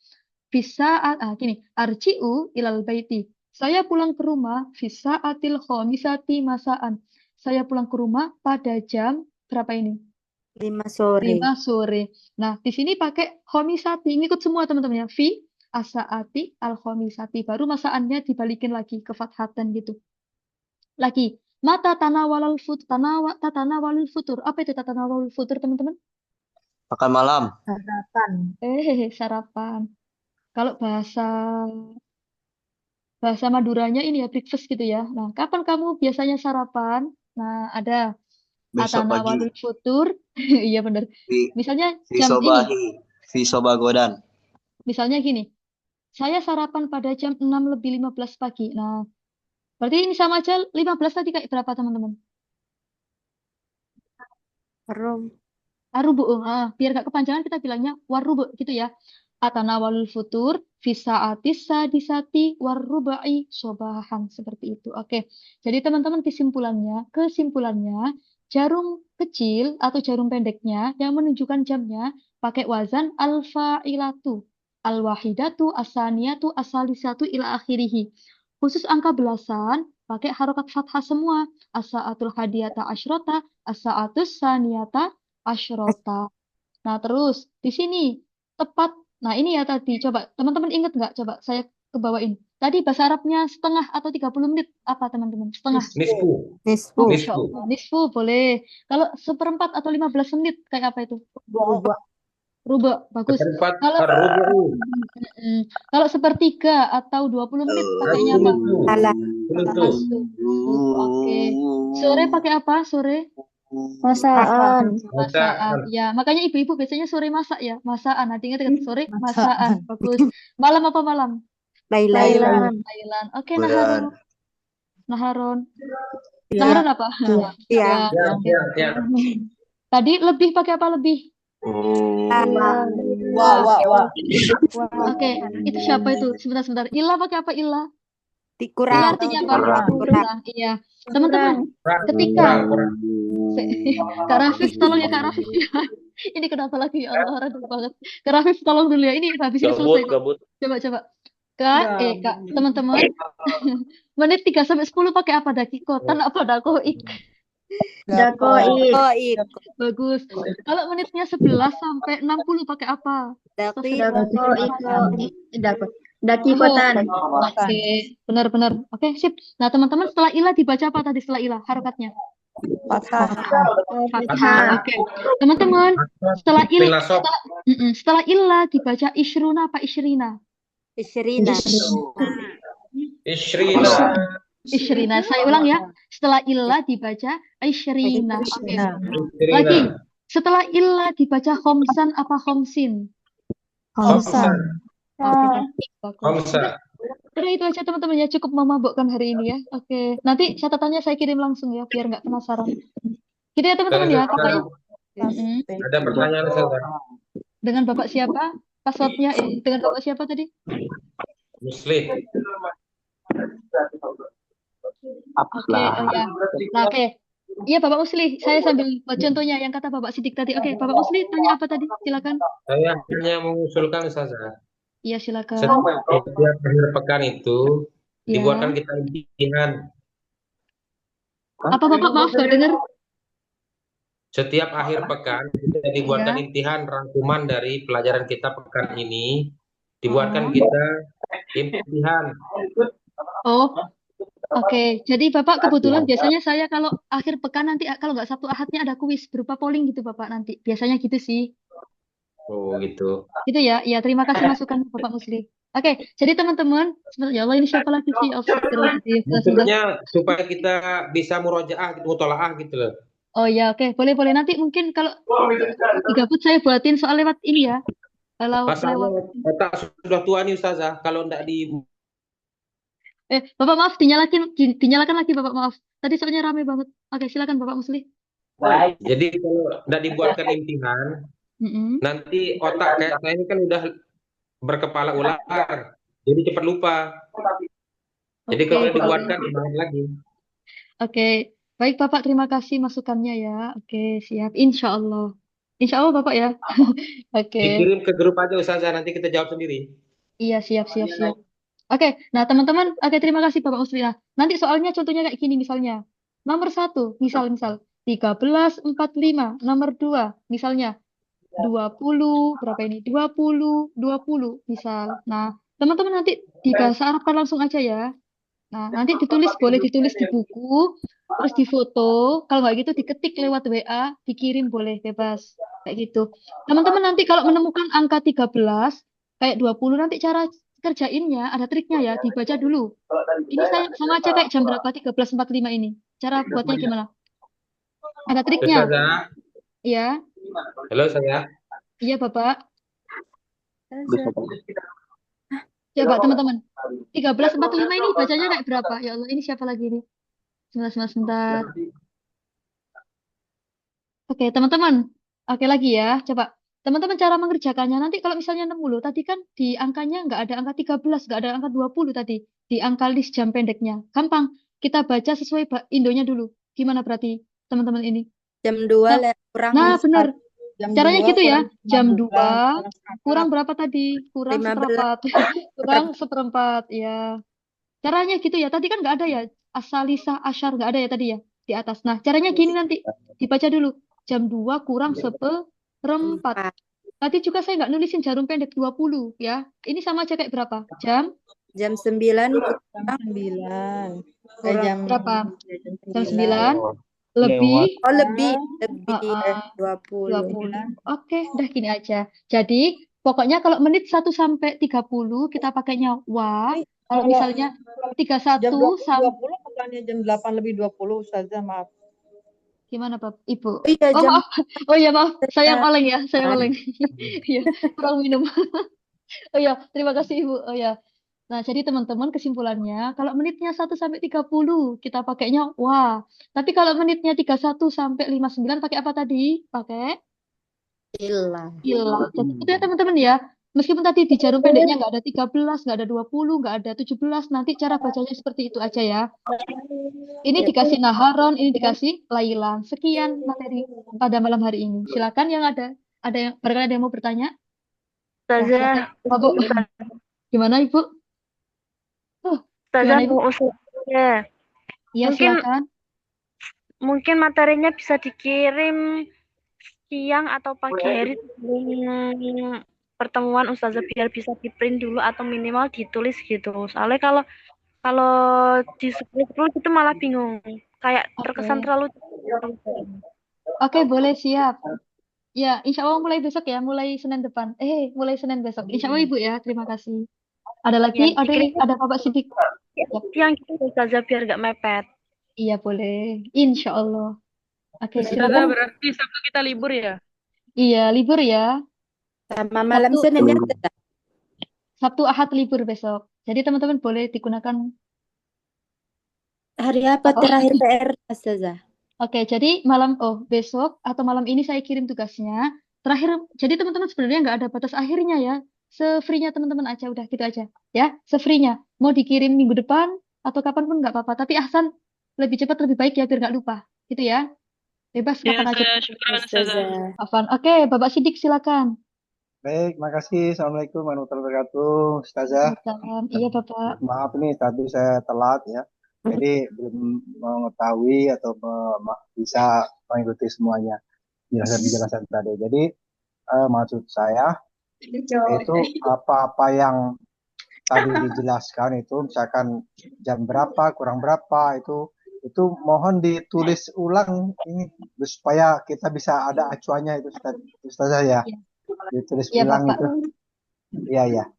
Gini, arji'u ilal baiti. Saya pulang ke rumah fisa'atil khomisati masaan. Saya pulang ke rumah pada jam berapa ini? 5 sore. 5 sore. Nah, di sini pakai khomisati. Ngikut semua teman-teman ya. Fi asaati al khomisati. Baru masaannya dibalikin lagi ke fathatan gitu. Lagi. Mata tanawalul futur. Tatanawalul futur. Apa itu tatanawalul futur teman-teman? Makan malam. Sarapan. Kalau bahasa Maduranya ini ya breakfast gitu ya. Nah, kapan kamu biasanya sarapan? Nah, ada Besok pagi. atanawalul futur. Iya benar. Misalnya Fi jam sobahi. ini. Fi sobagodan. Misalnya gini. Saya sarapan pada jam 6:15 pagi. Nah, berarti ini sama aja 15 tadi kayak berapa teman-teman? Arubu. Biar gak kepanjangan kita bilangnya warubu gitu ya. Atanawalul futur fisaatis sadisati warrubai sobahan seperti itu. Oke. Jadi teman-teman kesimpulannya jarum kecil atau jarum pendeknya yang menunjukkan jamnya pakai wazan al-fa'ilatu, al-wahidatu, as-saniyatu, as-salisatu ila akhirih. Khusus angka belasan pakai harokat fathah semua. As-sa'atul hadiyata asyrota, as-sa'atus saniyata asyrota. Nah, terus di sini tepat. Nah, ini ya tadi. Coba teman-teman ingat nggak? Coba saya kebawain. Tadi bahasa Arabnya setengah atau 30 menit. Apa teman-teman? Setengah. Nisfu. Masya Allah. Nisfu boleh. Kalau seperempat atau 15 menit kayak apa itu? Ruba. Bagus. Kalau sepertiga atau 20 menit pakainya apa? Oke. Sore pakai apa? Sore? Masaan. Ya, makanya ibu-ibu biasanya sore masak ya. Masaan. Nanti ingat sore masaan. Bagus. Malam apa malam? Lailan. Oke, Naharon. Naharon apa? Iya. Tadi lebih pakai apa lebih? Wah. Oke, itu siapa itu? Sebentar. Ila pakai apa Ila? Ila Kurang. artinya apa? Kurang. Kurang. Iya. Teman-teman, ketika Kak Rafif, tolong ya Kak Rafif ya. Ini kenapa lagi ya Allah, rada banget. Kak Rafif, tolong dulu ya. Ini habis ini selesai kok. Gabut. Coba. Kak, teman-teman. Menit 3 sampai 10 pakai apa? Dakikotan apa dakoik? Dakoik. Bagus. Kalau menitnya 11 sampai 60 pakai apa? Dakikotan. Oke, benar. Oke, sip. Nah, teman-teman, setelah ilah dibaca apa tadi setelah ilah harokatnya? Fathah. Oke. Teman-teman, setelah ilah dibaca isyruna apa isyrina? Isyrina. Isyrina. Saya ulang ya. Setelah ilah dibaca isyrina. Oke. Lagi. Setelah ilah dibaca khomsan apa khomsin? Khomsan. Udah itu aja teman-teman ya, cukup memabukkan hari ini ya. Oke, nanti catatannya saya kirim langsung ya, biar nggak penasaran. Gitu ya teman-teman ya, kakaknya. Ada pertanyaan Ustazah. Dengan Bapak siapa? Passwordnya dengan Bapak siapa tadi? Muslim. Oke, ya. Nah, oke. Iya Bapak Musli, saya sambil buat contohnya yang kata Bapak Sidik tadi. Oke, Bapak Musli tanya apa tadi? Silakan. Saya hanya mengusulkan Ustazah. Iya, silakan. Setiap akhir pekan itu Ya. dibuatkan kita impian. Apa Bapak? Maaf nggak dengar. Setiap akhir pekan kita dibuatkan impian rangkuman dari pelajaran kita pekan ini. Dibuatkan kita impian. Oh, oke. Jadi Bapak kebetulan biasanya saya kalau akhir pekan nanti kalau nggak Sabtu Ahadnya ada kuis berupa polling gitu Bapak nanti. Biasanya gitu sih. Oh gitu. Gitu ya. Ya, terima kasih masukan Bapak Musli. Oke, jadi teman-teman, ya Allah ini siapa lagi sih? Astagfirullahaladzim. Maksudnya supaya kita bisa murojaah, mutolaah gitu loh. Oh ya, oke. Boleh. Nanti mungkin kalau digabut saya buatin soal lewat ini ya. Kalau Masalah otak sudah tua nih Ustazah, kalau enggak di Bapak maaf, dinyalakan lagi Bapak maaf. Tadi soalnya rame banget. Oke, silakan Bapak Musli. Jadi kalau enggak dibuatkan impian, nanti otak kayak saya ini kan udah berkepala ular, jadi cepat lupa. Jadi kalau dibuatkan semangat lagi. Oke, baik Bapak, terima kasih masukannya ya. Oke, siap. Insya Allah Bapak ya. Oke. Dikirim ke grup aja Ustazah, nanti kita jawab sendiri. Iya, siap. Oke, nah teman-teman, terima kasih Bapak Musli. Nah, nanti soalnya contohnya kayak gini misalnya. Nomor 1, misal 1345. Nomor 2, misalnya 20, berapa ini? 20 misal. Nah, teman-teman nanti di bahasa Arab kan langsung aja ya. Nah, nanti boleh ditulis di buku, terus difoto. Kalau nggak gitu diketik lewat WA, dikirim boleh bebas. Kayak gitu. Teman-teman nanti kalau menemukan angka 13, kayak 20 nanti cara kerjainnya, ada triknya ya, dibaca dulu. Ini saya sama aja kayak jam berapa 13.45 ini. Cara buatnya gimana? Ada triknya. Ustazah. Iya. Halo saya. Iya Bapak. Coba teman-teman. 13.45 ini bacanya kayak berapa? Ya Allah, ini siapa lagi nih? Sebentar. Oke, teman-teman. Oke lagi ya. Coba. Teman-teman cara mengerjakannya. Nanti kalau misalnya nemu loh. Tadi kan di angkanya nggak ada angka 13. Nggak ada angka 20 tadi. Di angka list jam pendeknya. Gampang. Kita baca sesuai indonya dulu. Gimana berarti teman-teman ini? Jam 2 kurang. Nah, benar. Caranya gitu ya. Jam 2 kurang berapa tadi? Kurang 15. seperempat. Kurang seperempat. Ya. Caranya gitu ya. Tadi kan nggak ada ya. Asalisa asyar nggak ada ya tadi ya. Di atas. Nah, caranya gini nanti. Dibaca dulu. Jam 2 kurang seperempat. Tadi juga saya nggak nulisin jarum pendek 20 ya. Ini sama aja kayak berapa? Jam 9 kurang 9. Jam berapa? Jam 9 lebih. Oh, lebih 20. Oke, udah gini aja. Jadi, pokoknya kalau menit 1 sampai 30 kita pakainya wa. Kalau misalnya 31 sampai 20 bukannya jam 8 lebih 20 Ustazah, maaf. Gimana, Pak? Ibu? Iya, jam. Maaf. Oh iya, maaf. Saya yang oleng ya, saya oleng. Iya, kurang minum. Oh iya, terima kasih Ibu. Oh iya. Nah, jadi teman-teman kesimpulannya, kalau menitnya 1 sampai 30, kita pakainya wah. Tapi kalau menitnya 31 sampai 59 pakai apa tadi? Pakai Ilah. ilah. Jadi itu ya teman-teman ya. Meskipun tadi di jarum pendeknya nggak ada 13, nggak ada 20, nggak ada 17, nanti cara bacanya seperti itu aja ya. Ini dikasih Naharon, ini dikasih Lailan. Sekian materi pada malam hari ini. Silakan yang ada yang barangkali ada yang mau bertanya? Ya, silakan. Ustazah, Bu. Gimana Ibu? Ustazah Gimana Ibu? mau usulnya. Iya, silakan. Mungkin materinya bisa dikirim siang atau pagi hari sebelum pertemuan Ustazah biar bisa di-print dulu atau minimal ditulis gitu. Soalnya kalau di 10 itu malah bingung. Kayak terkesan terlalu Oke, boleh siap. Ya, insya Allah mulai besok ya, mulai Senin depan. Mulai Senin besok. Insya Allah Ibu ya, terima kasih. Ada lagi? Ada Bapak Sidik? Yang gitu Ustazah biar nggak mepet. Iya, boleh. Insya Allah. Oke, Ustazah, silakan. berarti Sabtu kita libur ya? Iya, libur ya. Sama malam Senin ya. Sabtu Ahad libur besok. Jadi teman-teman boleh digunakan. Hari apa terakhir PR, Ustazah? Oke, jadi besok atau malam ini saya kirim tugasnya. Terakhir, jadi teman-teman sebenarnya nggak ada batas akhirnya ya. Se-free-nya teman-teman aja, udah gitu aja. Ya, se-free-nya. Mau dikirim minggu depan atau kapan pun nggak apa-apa. Tapi Ahsan lebih cepat lebih baik ya, biar nggak lupa. Gitu ya. Bebas kapan aja. Syukran, Ustazah. Afwan. Oke, Bapak Sidik silakan. Baik, makasih. Assalamualaikum warahmatullahi wabarakatuh, Ustazah. Iya, Bapak. Maaf nih, tadi saya telat ya. Jadi belum mengetahui atau bisa mengikuti semuanya penjelasan tadi. Jadi maksud saya itu apa-apa yang tadi dijelaskan itu misalkan jam berapa, kurang berapa itu mohon ditulis ulang ini supaya kita bisa ada acuannya itu Ustazah ya. Ditulis ulang Bapak. itu. Iya.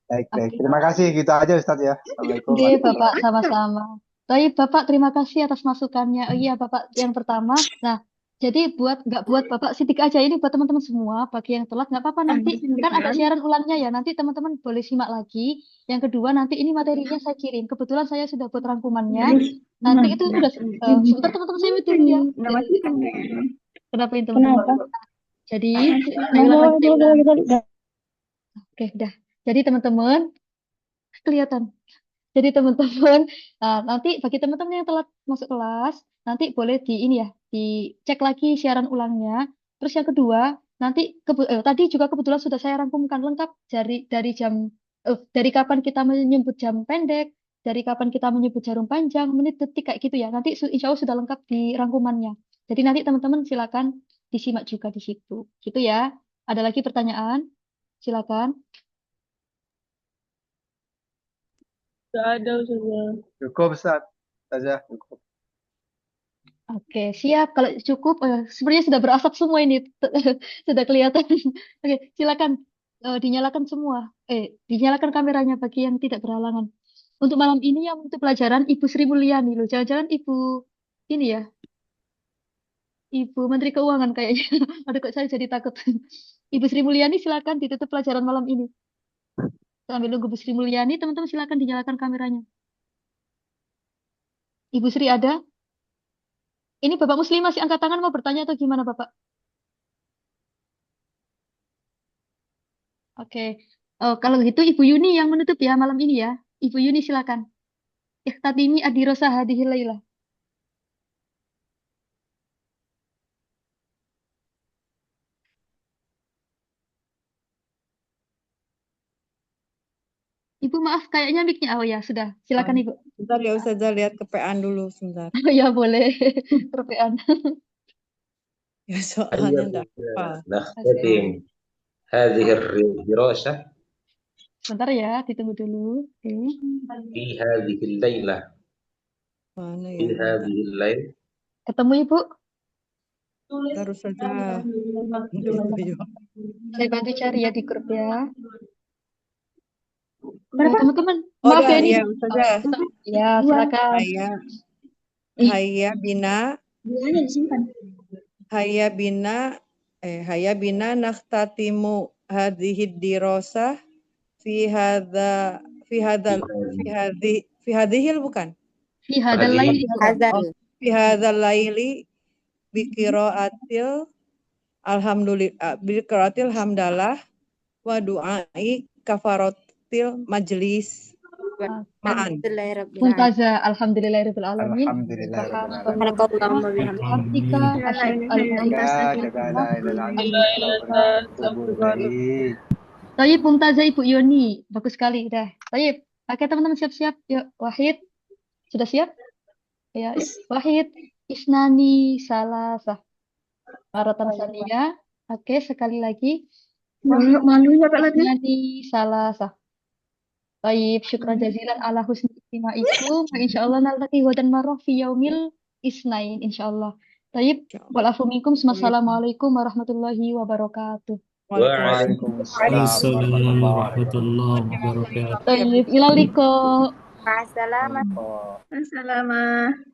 Baik. Terima kasih, gitu aja Ustaz ya. Assalamualaikum. Oke, Bapak, sama-sama. Baik, Bapak, terima kasih atas masukannya. Iya, Bapak, yang pertama. Nah, jadi nggak buat Bapak Sidik aja, ini buat teman-teman semua. Bagi yang telat, nggak apa-apa. Nanti kan ada siaran ulangnya ya. Nanti teman-teman boleh simak lagi. Yang kedua, nanti ini materinya saya kirim. Kebetulan saya sudah buat rangkumannya. Nanti itu udah, sebentar teman-teman saya itu ya. Kenapa ini teman-teman? Jadi, Oke, udah. Jadi teman-teman, kelihatan. Jadi teman-teman, nanti bagi teman-teman yang telat masuk kelas, nanti boleh dicek lagi siaran ulangnya. Terus yang kedua, nanti tadi juga kebetulan sudah saya rangkumkan lengkap dari kapan kita menyebut jam pendek, dari kapan kita menyebut jarum panjang, menit, detik kayak gitu ya. Nanti insya Allah sudah lengkap di rangkumannya. Jadi nanti teman-teman silakan disimak juga di situ. Gitu ya. Ada lagi pertanyaan? Silakan. Tidak ada, Ustazah. Cukup, Ustazah. Cukup. Oke, siap. Kalau cukup, sebenarnya sudah berasap semua ini. Sudah kelihatan. Oke, silakan. Dinyalakan semua. Dinyalakan kameranya bagi yang tidak berhalangan. Untuk malam ini yang untuk pelajaran Ibu Sri Mulyani loh. Jangan-jangan Ibu ini ya. Ibu Menteri Keuangan kayaknya. Aduh, kok saya jadi takut. Ibu Sri Mulyani silakan ditutup pelajaran malam ini. Sambil nunggu Bu Sri Mulyani, teman-teman silakan dinyalakan kameranya. Ibu Sri ada? Ini Bapak Muslim masih angkat tangan mau bertanya atau gimana Bapak? Oke. Kalau gitu Ibu Yuni yang menutup ya malam ini ya. Ibu Yuni silakan. Ikhtatimi adirosa hadhil lailah. Ibu maaf kayaknya mic-nya ya sudah. Silakan Ibu. Bentar ya Ustazah, lihat ke PA dulu sebentar. Ya boleh. Perpean. Ya soalnya enggak apa. Nakhtatim hadhihi ad-dirasah Bentar ya, ditunggu dulu. fi hadhihi al-lailah. Mana Fi ya? hadhihi al-lail. Ketemu Ibu? Terus saja. Saya bantu cari ya di grup ya. Teman-teman, Oh, maaf ya ini. iya, Ustazah. Ya, silakan. Hayya bina nakhtatimu hadhihi dirasah fi fi hadhil bukan? Fi hadal laili. Hazal. Oh, fi hadzal laili bi qiraatil alhamdulillah bi qiraatil hamdalah wa du'ai kafaratil majlis ma'an. Mumtazah. Alhamdulillahirabbil alamin. Alhamdulillahirabbil alamin. Subhanakallahumma bihamdika. Bihamdika asyhadu an la ilaha illa anta Tayyib, Mumtazah Ibu Yoni. Bagus sekali dah. Tayyib. Oke, teman-teman siap-siap. Yuk, Wahid. Sudah siap? Ya, Wahid. Isnani Salasah. Maratan Sania. Oke, sekali lagi. Malu Kak lagi. Isnani Salasah. Tayyib, syukran jazilan ala husni istima'ikum. Insyaallah naltaqi ghadan marrah fi yaumil isnain insyaallah. Tayyib, wal afu minkum. Wassalamualaikum warahmatullahi wabarakatuh. Waalaikumsalam warahmatullahi wabarakatuh. Tayyib, ilal liqa. Ma'assalamah. Assalamualaikum.